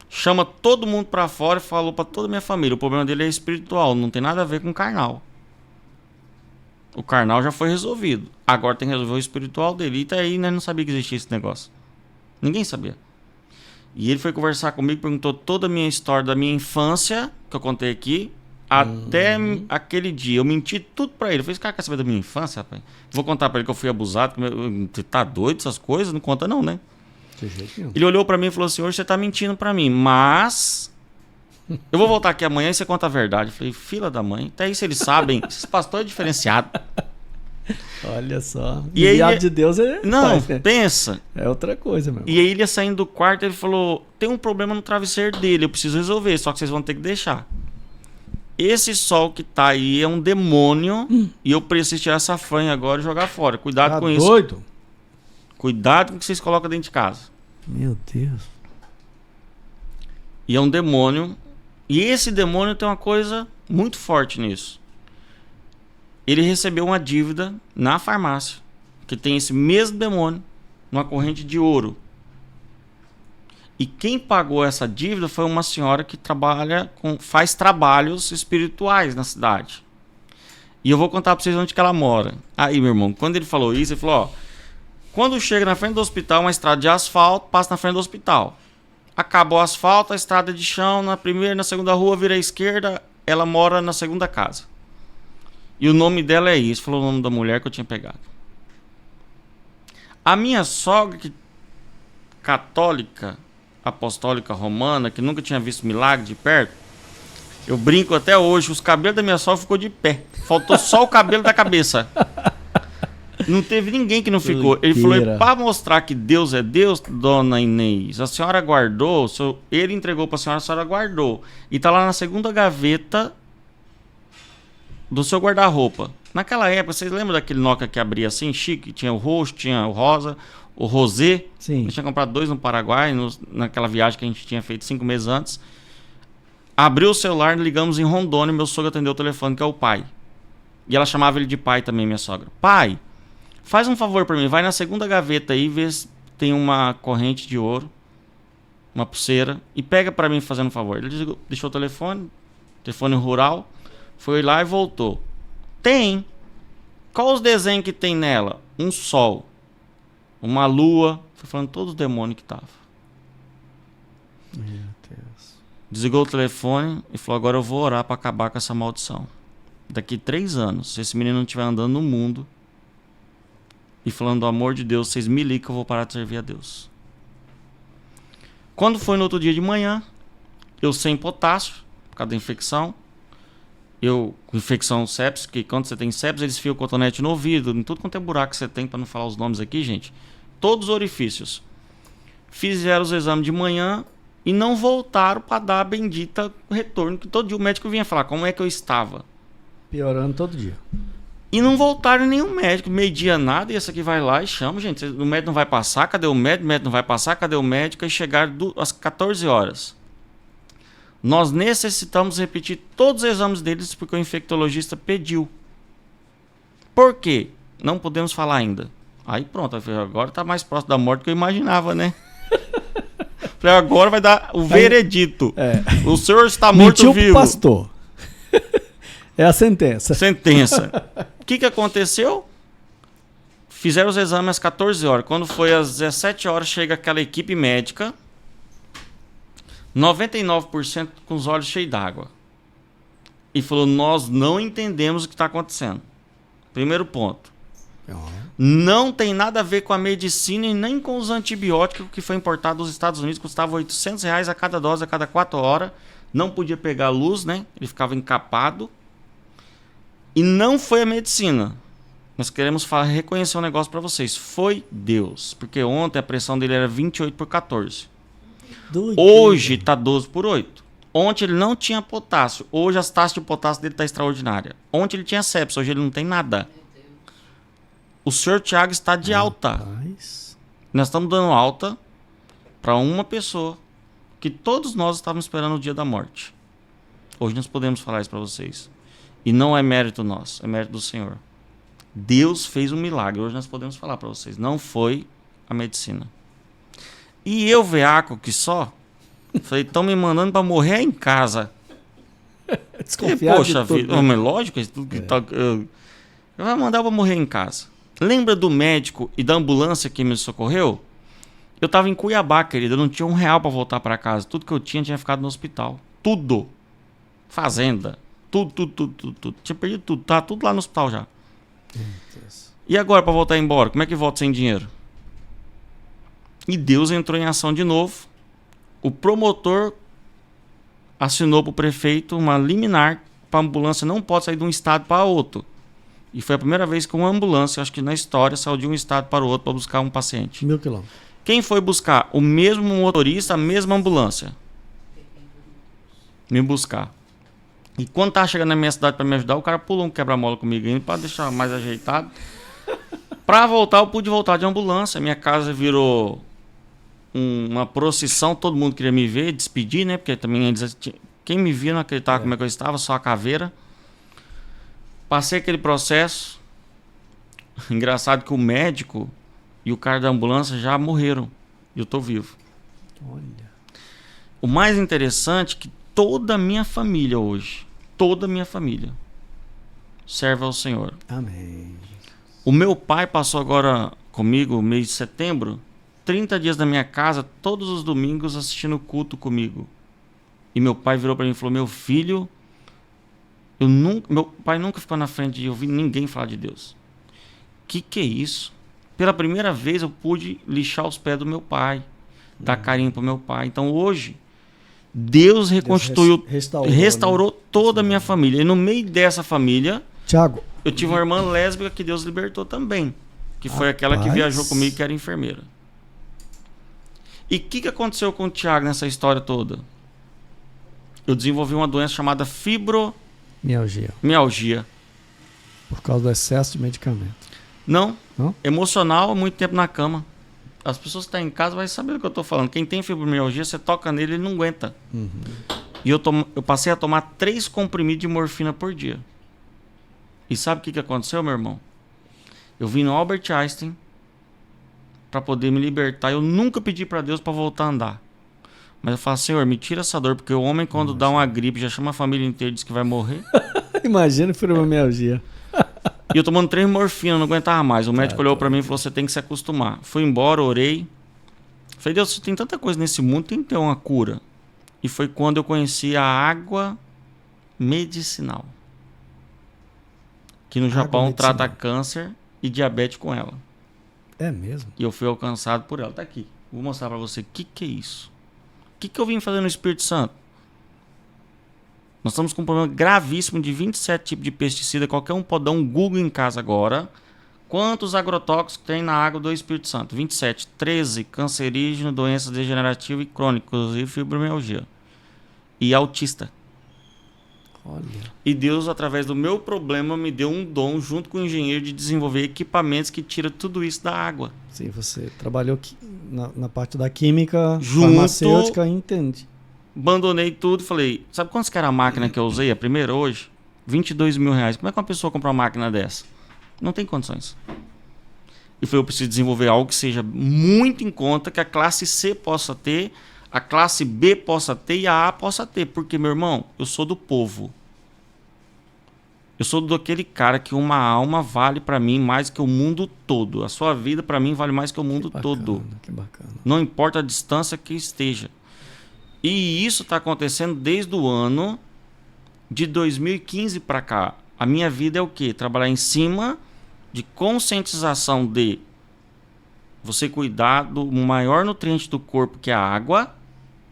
chama todo mundo pra fora e falou pra toda a minha família. O problema dele é espiritual, não tem nada a ver com o carnal. O carnal já foi resolvido. Agora tem que resolver o espiritual dele. E até aí, né, não sabia que existia esse negócio. Ninguém sabia. E ele foi conversar comigo, perguntou toda a minha história da minha infância, que eu contei aqui, até aquele dia. Eu menti tudo pra ele. Eu falei, esse cara quer saber da minha infância, rapaz? Vou contar pra ele que eu fui abusado. Você tá doido essas coisas? Não conta não, né? De jeito nenhum. Ele olhou pra mim e falou assim, hoje você tá mentindo pra mim, mas eu vou voltar aqui amanhã e você conta a verdade. Eu falei, fila da mãe. Até isso eles sabem. Esses pastores é diferenciado. Olha só. E aí, enviado de Deus é... Não, pensa. É outra coisa, meu. E aí ele ia saindo do quarto e ele falou, tem um problema no travesseiro dele, eu preciso resolver, só que vocês vão ter que deixar. Esse sol que tá aí é um demônio e eu preciso tirar essa fanha agora e jogar fora. Cuidado com isso. Doido? Cuidado com o que vocês colocam dentro de casa. Meu Deus. E é um demônio. E esse demônio tem uma coisa muito forte nisso. Ele recebeu uma dívida na farmácia, que tem esse mesmo demônio, numa corrente de ouro. E quem pagou essa dívida foi uma senhora que faz trabalhos espirituais na cidade. E eu vou contar pra vocês onde que ela mora. Aí, meu irmão, quando ele falou isso, ele falou, ó, quando chega na frente do hospital, uma estrada de asfalto, passa na frente do hospital. Acabou o asfalto, a estrada de chão, na primeira e na segunda rua, vira à esquerda, ela mora na segunda casa. E o nome dela é isso, falou o nome da mulher que eu tinha pegado. A minha sogra, católica, apostólica romana, que nunca tinha visto milagre de perto, eu brinco até hoje, os cabelos da minha sogra ficou de pé. Faltou só o cabelo da cabeça. Não teve ninguém que não ficou. Ele falou, para mostrar que Deus é Deus, dona Inês, a senhora guardou, ele entregou para a senhora guardou. E tá lá na segunda gaveta do seu guarda-roupa. Naquela época, vocês lembram daquele Nokia que abria assim, chique? Tinha o roxo, tinha o rosa, o rosé. Sim. Eu tinha comprado 2 no Paraguai, naquela viagem que a gente tinha feito 5 meses antes. Abriu o celular, ligamos em Rondônia, meu sogro atendeu o telefone, que é o pai. E ela chamava ele de pai também, minha sogra. Pai, faz um favor pra mim, vai na segunda gaveta aí, vê se tem uma corrente de ouro, uma pulseira, e pega pra mim fazendo um favor. Ele deixou o telefone rural, foi lá e voltou. Tem. Qual os desenhos que tem nela? Um sol, uma lua, foi falando todos os demônios que tava. Meu Deus. Desligou o telefone e falou, agora eu vou orar pra acabar com essa maldição. Daqui 3 anos, se esse menino não estiver andando no mundo e falando do amor de Deus, vocês me ligam que eu vou parar de servir a Deus. Quando foi no outro dia de manhã, eu sem potássio, por causa da infecção, com infecção sepsis, que quando você tem sepsis, eles fiam o cotonete no ouvido, em tudo quanto é buraco que você tem, para não falar os nomes aqui, gente. Todos os orifícios. Fizeram os exames de manhã e não voltaram para dar a bendita retorno, que todo dia o médico vinha falar como é que eu estava. Piorando todo dia. E não voltaram nenhum médico, meio-dia nada, e esse aqui vai lá e chama, gente, o médico não vai passar, cadê o médico? O médico não vai passar, cadê o médico? E chegaram às 14 horas. Nós necessitamos repetir todos os exames deles porque o infectologista pediu. Por quê? Não podemos falar ainda. Aí pronto, agora está mais próximo da morte do que eu imaginava, né? Falei, agora vai dar o veredito. É. O senhor está morto mentiu vivo. Pro pastor. É a sentença. Sentença. O que aconteceu? Fizeram os exames às 14 horas. Quando foi às 17 horas, chega aquela equipe médica, 99% com os olhos cheios d'água. E falou, nós não entendemos o que está acontecendo. Primeiro ponto. Não tem nada a ver com a medicina e nem com os antibióticos que foi importado dos Estados Unidos, custava R$800 a cada dose, a cada 4 horas. Não podia pegar luz, né? Ele ficava encapado. E não foi a medicina. Nós queremos reconhecer um negócio para vocês. Foi Deus. Porque ontem a pressão dele era 28/14. Hoje está 12/8. Ontem ele não tinha potássio. Hoje as taxas de potássio dele estão extraordinárias. Ontem ele tinha sepsis. Hoje ele não tem nada. O senhor Tiago está de alta. Nós estamos dando alta para uma pessoa que todos nós estávamos esperando o dia da morte. Hoje nós podemos falar isso para vocês. E não é mérito nosso, é mérito do Senhor. Deus fez um milagre. Hoje nós podemos falar para vocês. Não foi a medicina. E eu, veaco, que só, falei, estão me mandando para morrer em casa. Desconfiado. Poxa vida, mas lógico, eu vou mandar para morrer em casa. Lembra do médico e da ambulância que me socorreu? Eu estava em Cuiabá, querido, eu não tinha R$1 para voltar para casa. Tudo que eu tinha ficado no hospital. Tudo. Fazenda. Tudo. Tinha perdido tudo. Tá tudo lá no hospital já. E agora para voltar embora? Como é que volta sem dinheiro? E Deus entrou em ação de novo. O promotor assinou para o prefeito uma liminar para a ambulância não pode sair de um estado para outro. E foi a primeira vez que uma ambulância, acho que na história, saiu de um estado para o outro para buscar um paciente. 1000 quilômetros. Quem foi buscar? O mesmo motorista, a mesma ambulância. Me buscar. E quando tava chegando na minha cidade para me ajudar, o cara pulou um quebra-mola comigo ainda para deixar mais ajeitado. Pra voltar, eu pude voltar de ambulância. Minha casa virou uma procissão. Todo mundo queria me ver, despedir, né? Porque também quem me via não acreditava como é que eu estava, só a caveira. Passei aquele processo. Engraçado que o médico e o cara da ambulância já morreram. E eu tô vivo. Olha. O mais interessante é que toda a minha família hoje, toda a minha família, serve ao Senhor. Amém. O meu pai passou agora comigo, mês de setembro, 30 dias na minha casa, todos os domingos assistindo culto comigo. E meu pai virou para mim e falou: meu filho, meu pai nunca ficou na frente de ouvir ninguém falar de Deus. Que é isso? Pela primeira vez eu pude lixar os pés do meu pai, dar carinho pro meu pai. Então hoje, Deus reconstituiu, restaurou toda a minha família. E no meio dessa família, Tiago, eu tive uma irmã lésbica que Deus libertou também. Que foi aquela que viajou comigo, que era enfermeira. E o que aconteceu com o Tiago nessa história toda? Eu desenvolvi uma doença chamada fibromialgia. Por causa do excesso de medicamento. Não. Emocional, muito tempo na cama. As pessoas que estão em casa vão saber do que eu estou falando. Quem tem fibromialgia, você toca nele, ele não aguenta. E eu passei a tomar 3 comprimidos de morfina por dia. E sabe o que aconteceu, meu irmão? Eu vim no Albert Einstein para poder me libertar. Eu nunca pedi para Deus para voltar a andar. Mas eu falo: Senhor, me tira essa dor, porque o homem, quando dá uma gripe, já chama a família inteira e diz que vai morrer. Imagina fibromialgia. E eu tomando 3 morfina, não aguentava mais. O médico olhou para mim e falou: você tem que se acostumar. Fui embora, orei. Falei: Deus, tem tanta coisa nesse mundo, tem que ter uma cura. E foi quando eu conheci a água medicinal, que no Japão trata câncer e diabetes com ela. É mesmo? E eu fui alcançado por ela. Tá aqui. Vou mostrar para você o que é isso. O que eu vim fazer no Espírito Santo? Nós estamos com um problema gravíssimo de 27 tipos de pesticida. Qualquer um pode dar um Google em casa agora. Quantos agrotóxicos tem na água do Espírito Santo? 27. 13. Cancerígeno, doenças degenerativas e crônicas, inclusive fibromialgia. E autista. Olha. E Deus, através do meu problema, me deu um dom, junto com o engenheiro, de desenvolver equipamentos que tiram tudo isso da água. Sim, você trabalhou na parte da química, farmacêutica, entende. Abandonei tudo e falei: sabe quantos que era a máquina que eu usei, a primeira hoje? 22 mil reais. Como é que uma pessoa compra uma máquina dessa? Não tem condições. E falei: eu preciso desenvolver algo que seja muito em conta, que a classe C possa ter, a classe B possa ter e a A possa ter. Porque, meu irmão, eu sou do povo. Eu sou daquele cara que uma alma vale para mim mais que o mundo todo. A sua vida para mim vale mais que o mundo todo. Que bacana. Não importa a distância que esteja. E isso está acontecendo desde o ano de 2015 para cá. A minha vida é o quê? Trabalhar em cima de conscientização de você cuidar do maior nutriente do corpo, que é a água.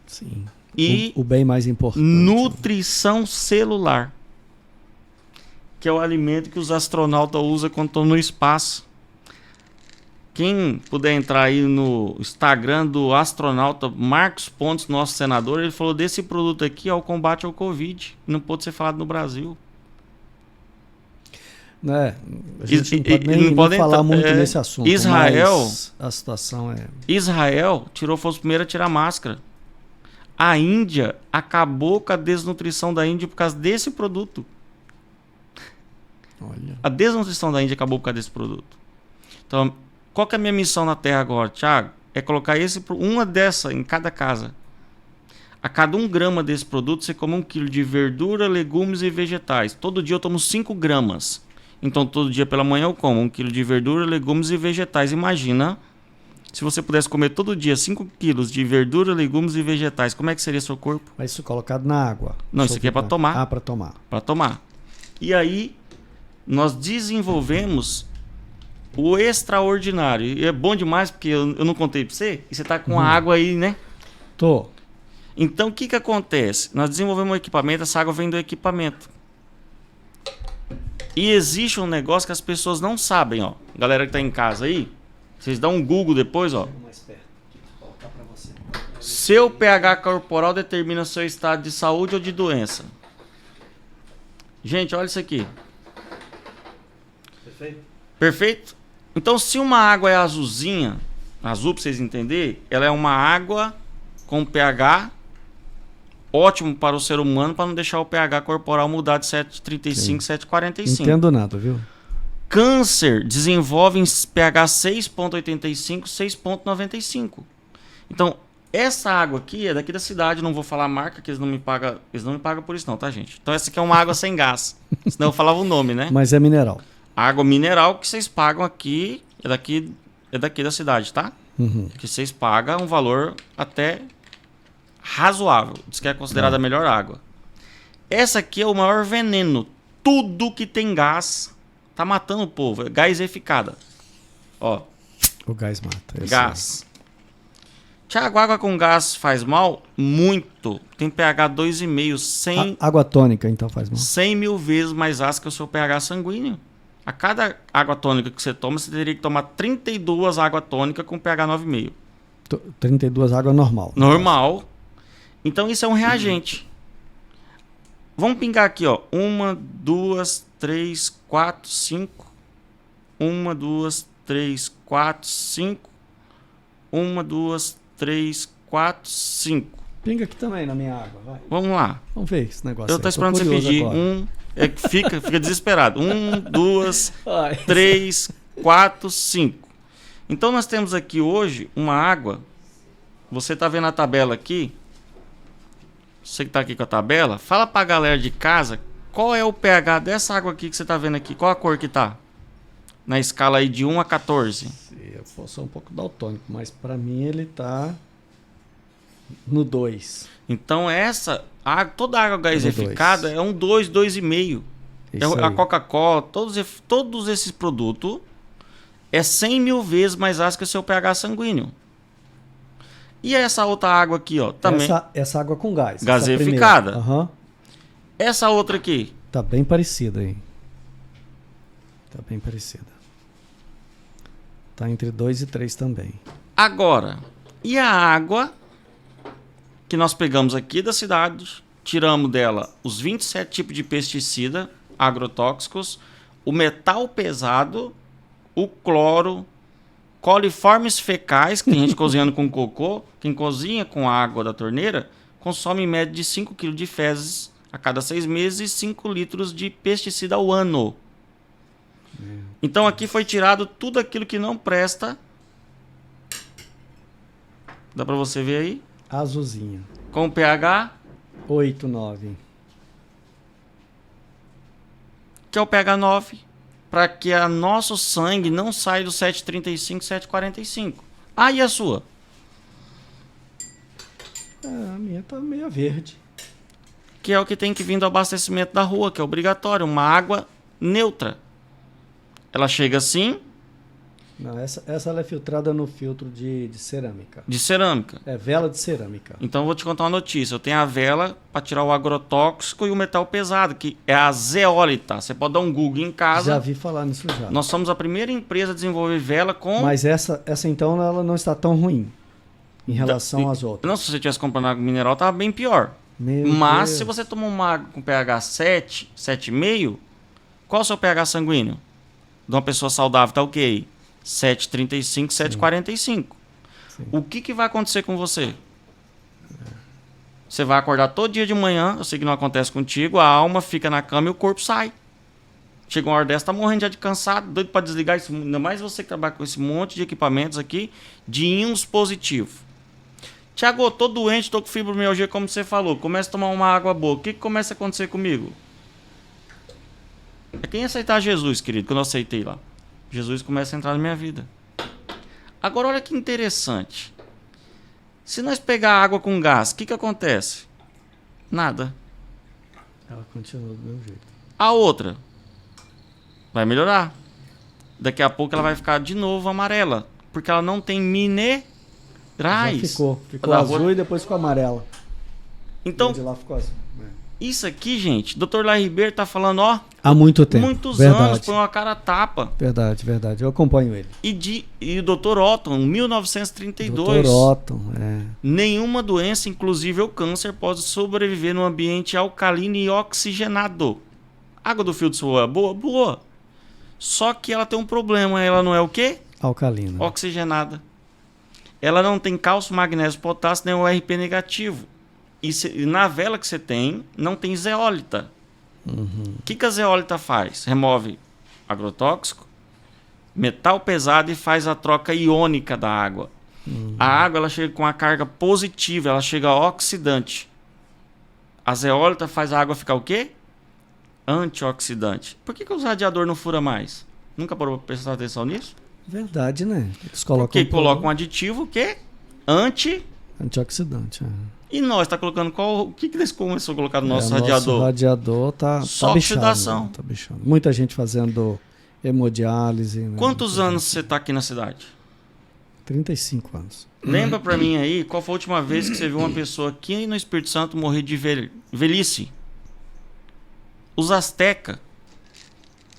Sim. E o bem mais importante. Nutrição celular, que é o alimento que os astronautas usam quando estão no espaço. Quem puder entrar aí no Instagram do astronauta Marcos Pontes, nosso senador, ele falou desse produto aqui ao combate ao Covid. Não pode ser falado no Brasil. A gente não pode nem falar muito nesse assunto. Mas a situação é... Israel foi o primeiro a tirar máscara. A Índia acabou com a desnutrição da Índia por causa desse produto. Olha. A desnutrição da Índia acabou por causa desse produto. Então, qual que é a minha missão na Terra agora, Thiago? É colocar uma dessa em cada casa. A cada 1 grama desse produto, você come 1 quilo de verdura, legumes e vegetais. Todo dia eu tomo 5 gramas. Então, todo dia pela manhã eu como 1 quilo de verdura, legumes e vegetais. Imagina, se você pudesse comer todo dia 5 quilos de verdura, legumes e vegetais, como é que seria seu corpo? Mas isso colocado na água? Não, isso aqui é para tomar. Ah, para tomar. Para tomar. E aí, nós desenvolvemos o extraordinário. E é bom demais, porque eu não contei para você, e você tá com a água aí, né? Tô. Então, o que acontece? Nós desenvolvemos um equipamento, essa água vem do equipamento. E existe um negócio que as pessoas não sabem, ó. Galera que tá em casa aí, vocês dão um Google depois, ó. Seu pH corporal determina seu estado de saúde ou de doença. Gente, olha isso aqui. Perfeito. Perfeito? Então, se uma água é azulzinha, azul para vocês entenderem, ela é uma água com pH ótimo para o ser humano, para não deixar o pH corporal mudar de 7,35, 7,45. Entendo nada, viu? Câncer desenvolve em pH 6,85, 6,95. Então, essa água aqui é daqui da cidade, não vou falar a marca, que eles não me pagam por isso não, tá, gente? Então, essa aqui é uma água sem gás. Senão eu falava o nome, né? Mas é mineral. Água mineral que vocês pagam aqui, é daqui da cidade, tá? Uhum. Que vocês pagam um valor até razoável. Diz que é considerada a melhor água. Essa aqui é o maior veneno. Tudo que tem gás tá matando o povo. É gaseificada. Ó. O gás mata. Gás. Tiago, água com gás faz mal? Muito. Tem pH 2,5. 100... Água tônica, então, faz mal. 100 mil vezes mais ácido que o seu pH sanguíneo. A cada água tônica que você toma, você teria que tomar 32 água tônica com pH 9,5. 32 água normal. Normal. Então isso é um reagente. Vamos pingar aqui, ó. 1, 2, 3, 4, 5. 1, 2, 3, 4, 5. 1, 2, 3, 4, 5. Pinga aqui também na minha água, vai. Vamos lá. Vamos ver esse negócio. Eu tô esperando você pedir. Fica desesperado. 1, 2, 3, 4, 5. Então nós temos aqui hoje uma água. Você tá vendo a tabela aqui? Você que tá aqui com a tabela, fala pra galera de casa qual é o pH dessa água aqui que você tá vendo aqui. Qual a cor que tá? Na escala aí de 1 a 14. Eu sou um pouco daltônico, mas pra mim ele tá no 2. Então toda água gaseificada é um 2, 2,5. A Coca-Cola, todos esses produtos é 100 mil vezes mais ácido que o seu pH sanguíneo. E essa outra água aqui, ó, também. Essa água com gás. Gaseificada. Uhum. Essa outra aqui. Tá bem parecida aí. Tá bem parecida. Tá entre 2 e 3 também. Agora, e a água que nós pegamos aqui da cidade, tiramos dela os 27 tipos de pesticida agrotóxicos, o metal pesado, o cloro, coliformes fecais, que tem gente cozinhando com cocô, quem cozinha com a água da torneira, consome em média de 5 kg de fezes a cada 6 meses e 5 litros de pesticida ao ano. Então aqui foi tirado tudo aquilo que não presta. Dá pra você ver aí? Azulzinha. Com o pH? 8, 9. Que é o pH 9. Para que o nosso sangue não saia do 7,35, 7,45. Ah, e a sua? A minha tá meio verde. Que é o que tem que vir do abastecimento da rua, que é obrigatório. Uma água neutra. Ela chega assim. Não, essa ela é filtrada no filtro de cerâmica. De cerâmica. É vela de cerâmica. Então eu vou te contar uma notícia. Eu tenho a vela para tirar o agrotóxico e o metal pesado, que é a zeólita. Você pode dar um Google em casa. Já vi falar nisso já. Nós somos a primeira empresa a desenvolver vela com... Mas essa então ela não está tão ruim em relação às outras. Não, se você estivesse comprando água mineral, estava bem pior. Mas se você tomar uma água com pH 7, 7,5, qual é o seu pH sanguíneo? De uma pessoa saudável tá o quê? 7,35, 7,45. O que vai acontecer com você? Você vai acordar todo dia de manhã, eu sei que não acontece contigo, a alma fica na cama e o corpo sai. Chega uma hora dessa, tá morrendo já de cansado, doido para desligar isso. Ainda mais você que trabalha com esse monte de equipamentos aqui, de íons positivos. Tiago, eu tô doente, tô com fibromialgia, como você falou. Começa a tomar uma água boa. O que começa a acontecer comigo? É quem aceitar Jesus, querido, que eu não aceitei lá. Jesus começa a entrar na minha vida. Agora, olha que interessante. Se nós pegar água com gás, o que acontece? Nada. Ela continua do mesmo jeito. A outra vai melhorar. Daqui a pouco ela vai ficar de novo amarela, porque ela não tem minerais. Já ficou azul e depois ficou amarela. Então, de lá ficou azul. Isso aqui, gente, Dr. Lai Ribeiro tá falando, ó, há muito tempo. Muitos anos, põe uma cara tapa. Verdade. Eu acompanho ele. E o Dr. Otton, 1932. Dr. Otton, Nenhuma doença, inclusive o câncer, pode sobreviver num ambiente alcalino e oxigenado. Água do filtro sua é boa? Boa. Só que ela tem um problema, ela não é o quê? Alcalina. Oxigenada. Ela não tem cálcio, magnésio, potássio, nem o RP negativo. E na vela que você tem, não tem zeólita. O que a zeólita faz? Remove agrotóxico, metal pesado e faz a troca iônica da água. A água ela chega com a carga positiva, ela chega oxidante. A zeólita faz a água ficar o quê? Antioxidante. Por que os radiadores não furam mais? Nunca parou para prestar atenção nisso? Verdade, né? Eles Porque colocam um aditivo que antioxidante. E nós tá colocando qual? O que eles começou a colocar no nosso radiador? Nosso radiador tá só oxidação. Tá bichando. Muita gente fazendo hemodiálise. Né? Quantos anos você tá aqui na cidade? 35 anos. Lembra pra mim aí, qual foi a última vez que você viu uma pessoa aqui no Espírito Santo morrer de velhice? Os astecas.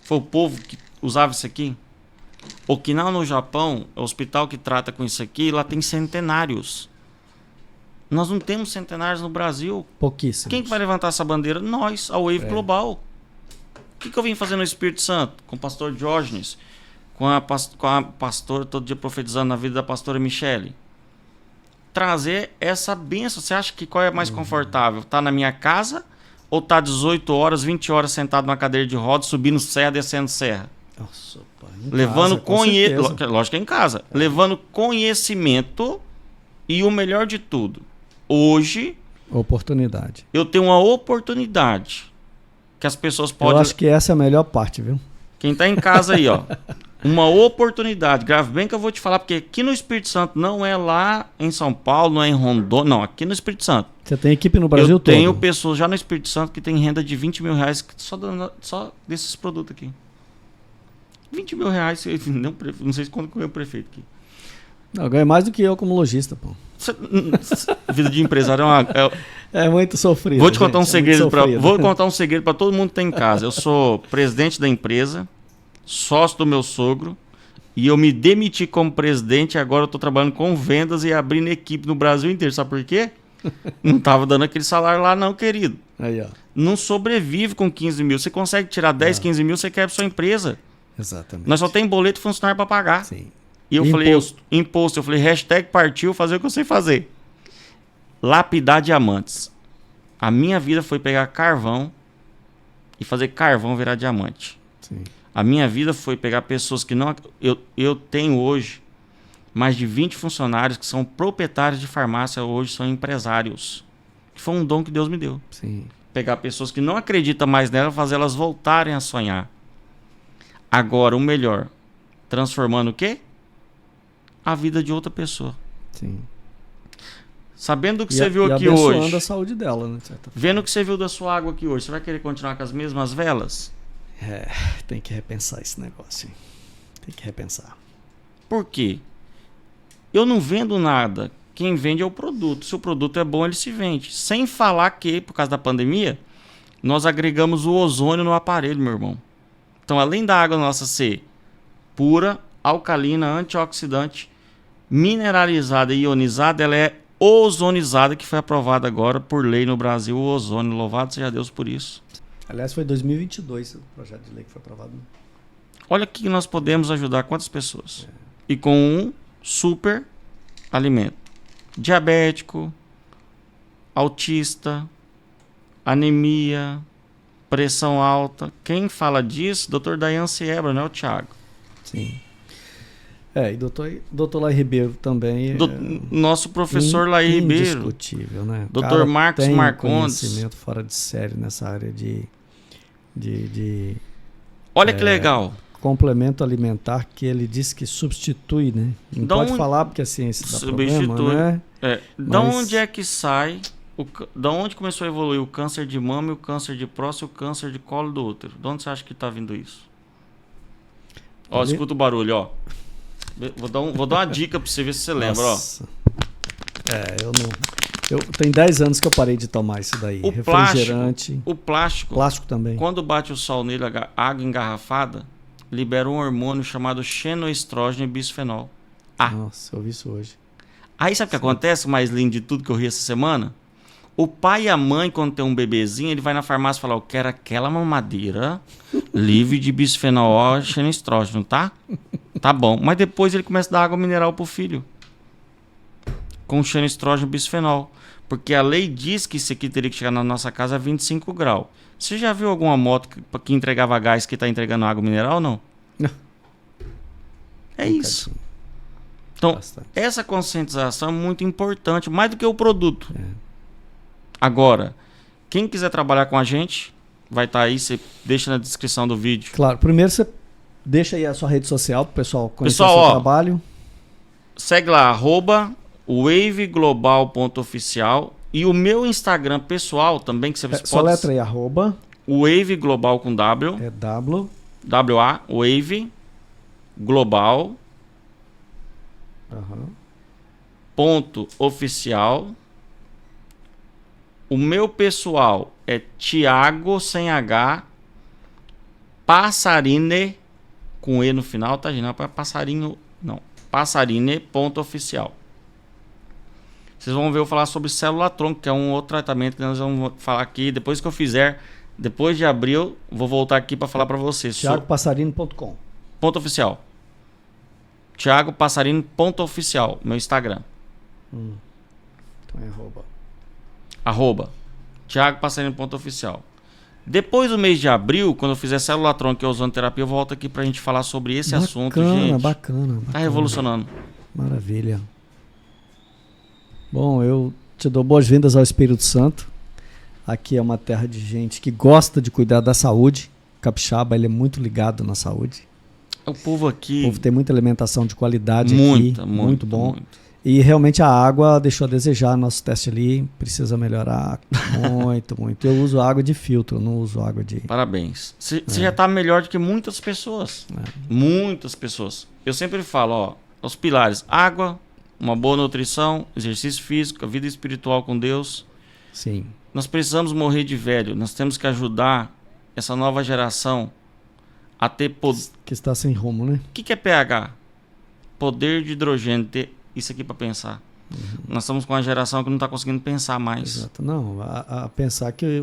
Foi o povo que usava isso aqui? Okinawa, no Japão, é o hospital que trata com isso aqui, lá tem centenários. Nós não temos centenários no Brasil. Pouquíssimos. Quem que vai levantar essa bandeira? Nós, a Wave Global. O que eu vim fazer no Espírito Santo? Com o pastor Diógenes, com a pastora, todo dia profetizando na vida da pastora Michele. Trazer essa bênção. Você acha que qual é mais confortável? Tá na minha casa ou tá 18 horas, 20 horas sentado numa cadeira de rodas, subindo serra, descendo serra? Nossa, pai, levando conhecimento. Lógico que é em casa. Levando conhecimento e o melhor de tudo. Hoje, oportunidade. Eu tenho uma oportunidade que as pessoas podem... Eu acho que essa é a melhor parte, viu? Quem tá em casa aí, ó. Uma oportunidade. Grave bem que eu vou te falar, porque aqui no Espírito Santo, não é lá em São Paulo, não é em Rondônia, não, aqui no Espírito Santo. Você tem equipe no Brasil todo? Eu tenho pessoas já no Espírito Santo que tem renda de 20 mil reais só desses produtos aqui. 20 mil reais, não sei quando ganhou o prefeito aqui. Não, ganha mais do que eu como lojista, pô. Vida de empresário é muito sofrido. Vou te contar um segredo vou contar um segredo para todo mundo que tem em casa. Eu sou presidente da empresa, sócio do meu sogro, e eu me demiti como presidente e agora eu tô trabalhando com vendas e abrindo equipe no Brasil inteiro. Sabe por quê? Não tava dando aquele salário lá não, querido. Aí, ó. Não sobrevive com 15 mil. Você consegue tirar 10, 15 mil, você quebra sua empresa. Exatamente. Nós só tem boleto e funcionário para pagar. Sim. E eu falei, imposto. Eu falei, hashtag partiu, fazer o que eu sei fazer. Lapidar diamantes. A minha vida foi pegar carvão e fazer carvão virar diamante. Sim. A minha vida foi pegar pessoas que não... Eu tenho hoje mais de 20 funcionários que são proprietários de farmácia, hoje são empresários. Que foi um dom que Deus me deu. Sim. Pegar pessoas que não acreditam mais nela, fazer elas voltarem a sonhar. Agora, o melhor, transformando o quê? A vida de outra pessoa. Sim. Sabendo o que você viu aqui hoje. Abençoando a saúde dela, né? Vendo o que você viu da sua água aqui hoje, você vai querer continuar com as mesmas velas? Tem que repensar esse negócio. Hein? Tem que repensar. Por quê? Eu não vendo nada. Quem vende é o produto. Se o produto é bom, ele se vende. Sem falar que, por causa da pandemia, nós agregamos o ozônio no aparelho, meu irmão. Então, além da água nossa ser pura, alcalina, antioxidante, mineralizada e ionizada, ela é ozonizada, que foi aprovada agora por lei no Brasil, o ozônio. Louvado seja Deus por isso. Aliás, foi 2022 o projeto de lei que foi aprovado. Olha que nós podemos ajudar quantas pessoas. E com um super alimento. Diabético, autista, anemia, pressão alta. Quem fala disso? Dr. Dayan Siebra, não é o Thiago? Sim. E doutor Laí Ribeiro também. Nosso professor Laí Ribeiro. Indiscutível, né? Dr. Marcos Marcondes. Conhecimento fora de série nessa área de olha que legal. Complemento alimentar, que ele diz que substitui, né? Não pode falar porque a ciência dá problema, né? Da onde é que sai, da onde começou a evoluir o câncer de mama, o câncer de próstata e o câncer de colo do útero? De onde você acha que está vindo isso? Ó, escuta o barulho, ó. Vou dar uma dica para você ver se você lembra, ó. Tem 10 anos que eu parei de tomar isso daí. O refrigerante. O plástico também. Quando bate o sol nele, água engarrafada, libera um hormônio chamado xenoestrógeno e bisfenol A. Nossa, eu vi isso hoje. Aí sabe o que acontece? O mais lindo de tudo que eu ri essa semana? O pai e a mãe, quando tem um bebezinho, ele vai na farmácia e fala, eu quero aquela mamadeira livre de bisfenol A, xenestrógeno, tá? Tá bom. Mas depois ele começa a dar água mineral pro filho. Com xenestrógeno e bisfenol. Porque a lei diz que isso aqui teria que chegar na nossa casa a 25 graus. Você já viu alguma moto que entregava gás que está entregando água mineral ou não? Não. É isso. Então, essa conscientização é muito importante, mais do que o produto. Agora, quem quiser trabalhar com a gente, vai estar aí, você deixa na descrição do vídeo. Claro, primeiro você deixa aí a sua rede social para o pessoal conhecer o seu trabalho. Segue lá, @waveglobal.oficial e o meu Instagram pessoal também, que você pode... Só letra aí, @waveglobal com W. É W. W-A, Wave Global. Ponto oficial. O meu pessoal é Thiago sem H Passarine com E no final, tá, gente? Não é passarinho, não. Passarine.oficial. Vocês vão ver eu falar sobre célula-tronco, que é um outro tratamento que nós vamos falar aqui. Depois que eu fizer, depois de abril, vou voltar aqui para falar para vocês. ThiagoPassarino.com. Ponto oficial. ThiagoPassarino.oficial, meu Instagram. Então é @ThiagoPassarino.oficial. Depois do mês de abril, quando eu fizer célula-tronco e ozonoterapia, eu volto aqui pra gente falar sobre esse assunto, gente. Bacana. Tá revolucionando. Maravilha. Bom, eu te dou boas-vindas ao Espírito Santo. Aqui é uma terra de gente que gosta de cuidar da saúde. Capixaba, ele é muito ligado na saúde. O povo aqui... O povo tem muita alimentação de qualidade muito, aqui. Muito bom. Muito. E realmente a água deixou a desejar. Nosso teste ali precisa melhorar muito. Eu uso água de filtro, não uso água de... Parabéns. Você já está melhor do que muitas pessoas. Muitas pessoas. Eu sempre falo, ó, os pilares: água, uma boa nutrição, exercício físico, a vida espiritual com Deus. Sim. Nós precisamos morrer de velho. Nós temos que ajudar essa nova geração a ter poder. Que está sem rumo, né? O que é pH? Poder de hidrogênio. Ter isso aqui para pensar. Nós estamos com uma geração que não está conseguindo pensar mais. Exato. Não, a pensar que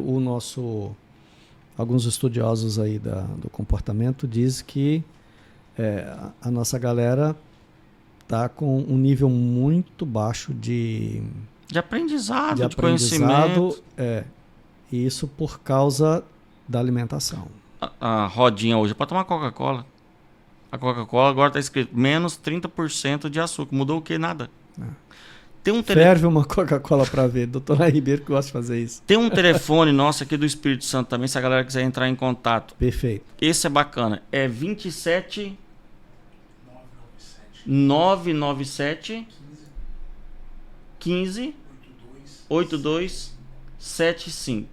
alguns estudiosos aí do comportamento dizem que a nossa galera está com um nível muito baixo de aprendizado, de conhecimento. E isso por causa da alimentação. A rodinha hoje é para tomar Coca-Cola. A Coca-Cola agora está escrito menos 30% de açúcar. Mudou o que? Nada. Ferve uma Coca-Cola para ver. Doutora Ribeiro que gosta de fazer isso. Tem um telefone nosso aqui do Espírito Santo também, se a galera quiser entrar em contato. Perfeito. Esse é bacana. É 27 997 15 8275.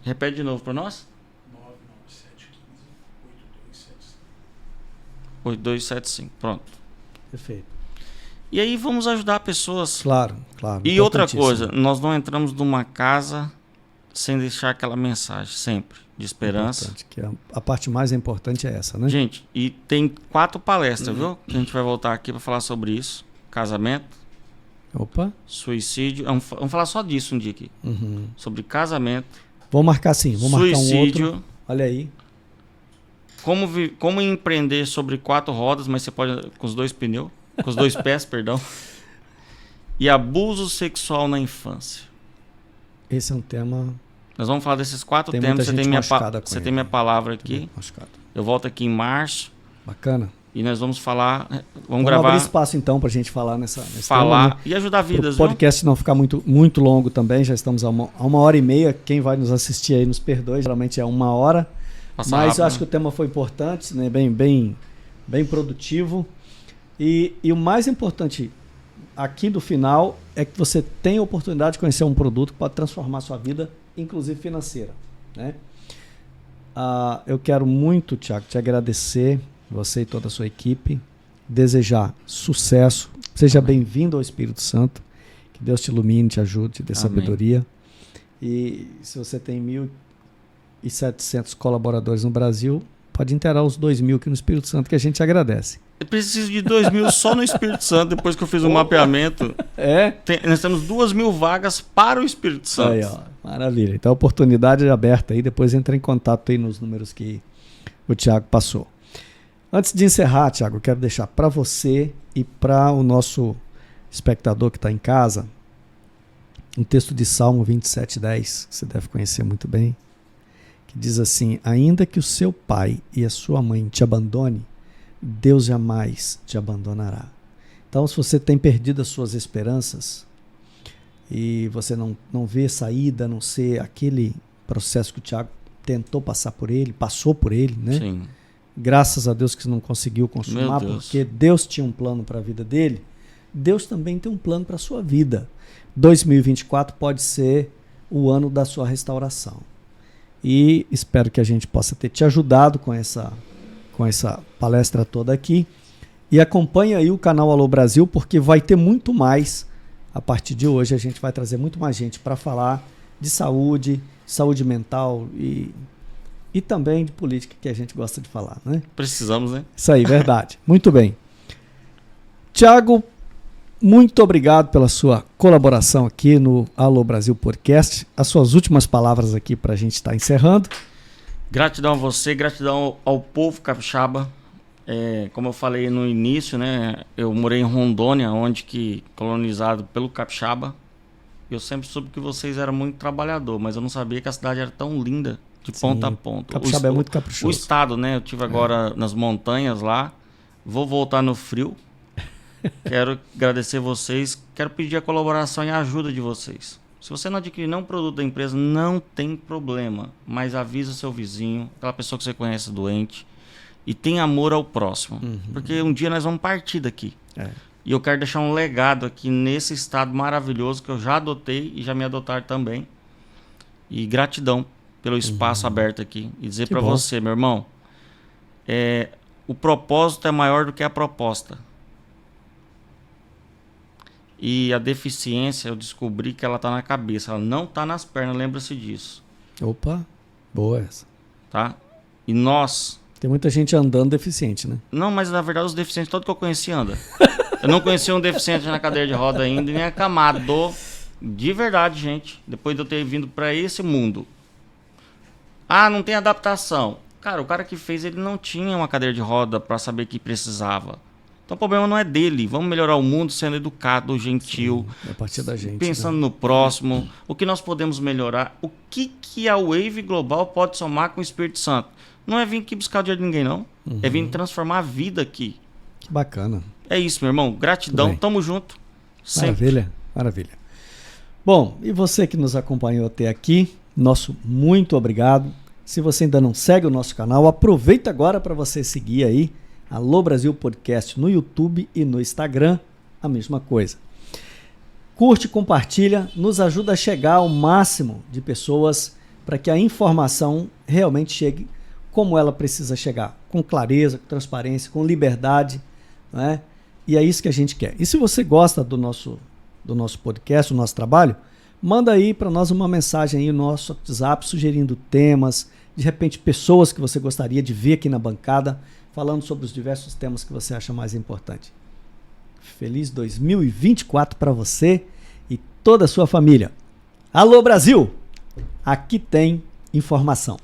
Repete de novo para nós. 8275. Pronto. Perfeito. E aí vamos ajudar pessoas. Claro. E outra coisa, nós não entramos numa casa sem deixar aquela mensagem sempre de esperança. Que a parte mais importante é essa, né? Gente, e tem 4 palestras, viu? Que a gente vai voltar aqui para falar sobre isso. Casamento. Opa. Suicídio. Vamos falar só disso um dia aqui. Sobre casamento. Vou marcar sim. Vou marcar suicídio. Um outro. Olha aí. Como empreender sobre 4 rodas, mas você pode com os 2 pneus, com os 2 pés, perdão. E abuso sexual na infância. Esse é um tema. Nós vamos falar desses 4 temas. Você tem minha palavra aqui. Eu volto aqui em março. Bacana. E nós vamos falar. Vamos gravar. Abrir espaço então para a gente falar nesse falar tema, né? E ajudar vidas. O podcast não ficar muito longo também. Já estamos a 1h30. Quem vai nos assistir aí nos perdoe. Geralmente é 1 hora. Mas rápido, eu acho que o tema foi importante, né? bem produtivo. E o mais importante aqui do final é que você tem a oportunidade de conhecer um produto que pode transformar a sua vida, inclusive financeira, né? Eu quero muito, Thiago, te agradecer, você e toda a sua equipe, desejar sucesso. Seja bem-vindo ao Espírito Santo. Que Deus te ilumine, te ajude, te dê sabedoria. E se você tem 1.700 colaboradores no Brasil, Pode inteirar os 2.000 aqui no Espírito Santo, que a gente agradece. Eu preciso de 2.000 só no Espírito Santo, depois que eu fiz o mapeamento. Nós temos 2.000 vagas para o Espírito Santo. Aí, ó, maravilha. Então a oportunidade é aberta aí, depois entra em contato aí nos números que o Thiago passou. Antes de encerrar, Thiago, eu quero deixar para você e para o nosso espectador que está em casa um texto de Salmo 27:10, que você deve conhecer muito bem, que diz assim: ainda que o seu pai e a sua mãe te abandone, Deus jamais te abandonará. Então, se você tem perdido as suas esperanças e você não vê saída, a não ser aquele processo que o Thiago tentou passou por ele, né? Sim. Graças a Deus que não conseguiu consumar, porque Deus tinha um plano para a vida dele. Deus também tem um plano para a sua vida. 2024 pode ser o ano da sua restauração. E espero que a gente possa ter te ajudado com essa palestra toda aqui. E acompanhe aí o canal Alô Brasil, porque vai ter muito mais. A partir de hoje a gente vai trazer muito mais gente para falar de saúde mental e também de política, que a gente gosta de falar, né? Precisamos, né? Isso aí, verdade. Muito bem. Thiago, muito obrigado pela sua colaboração aqui no Alô Brasil Podcast. As suas últimas palavras aqui para a gente estar encerrando. Gratidão a você, gratidão ao povo capixaba. Como eu falei no início, né? Eu morei em Rondônia, colonizado pelo capixaba. Eu sempre soube que vocês eram muito trabalhador, mas eu não sabia que a cidade era tão linda, de ponta a ponta. Capixaba é muito caprichoso. O estado, né? Eu estive agora nas montanhas lá. Vou voltar no frio. Quero agradecer vocês. Quero pedir a colaboração e a ajuda de vocês. Se você não adquirir nenhum produto da empresa, não tem problema. Mas avisa seu vizinho, aquela pessoa que você conhece doente. E tenha amor ao próximo. Porque um dia nós vamos partir daqui. E eu quero deixar um legado aqui nesse estado maravilhoso que eu já adotei e já me adotaram também. E gratidão pelo espaço aberto aqui. E dizer para você, meu irmão, o propósito é maior do que a proposta. E a deficiência, eu descobri que ela está na cabeça, ela não está nas pernas, lembra-se disso. Opa, boa essa. Tá? E nós... Tem muita gente andando deficiente, né? Não, mas na verdade os deficientes, todo que eu conheci anda. Eu não conheci um deficiente na cadeira de roda ainda, nem acamado. De verdade, gente. Depois de eu ter vindo para esse mundo. Ah, não tem adaptação. Cara, o cara que fez, ele não tinha uma cadeira de roda para saber que precisava. Então o problema não é dele. Vamos melhorar o mundo sendo educado, gentil. Sim, a partir da gente. Pensando no próximo. O que nós podemos melhorar. O que a Wave Global pode somar com o Espírito Santo. Não é vir aqui buscar o dinheiro de ninguém, não. É vir transformar a vida aqui. Que bacana. É isso, meu irmão. Gratidão. Tamo junto. Sempre. Maravilha, maravilha. Bom, e você que nos acompanhou até aqui, nosso muito obrigado. Se você ainda não segue o nosso canal, aproveita agora para você seguir aí Alô Brasil Podcast no YouTube e no Instagram, a mesma coisa. Curte, compartilha, nos ajuda a chegar ao máximo de pessoas para que a informação realmente chegue como ela precisa chegar, com clareza, com transparência, com liberdade, né? E é isso que a gente quer. E se você gosta do nosso podcast, do nosso trabalho, manda aí para nós uma mensagem aí no nosso WhatsApp, sugerindo temas, de repente pessoas que você gostaria de ver aqui na bancada, falando sobre os diversos temas que você acha mais importante. Feliz 2024 para você e toda a sua família. Alô Brasil, aqui tem informação.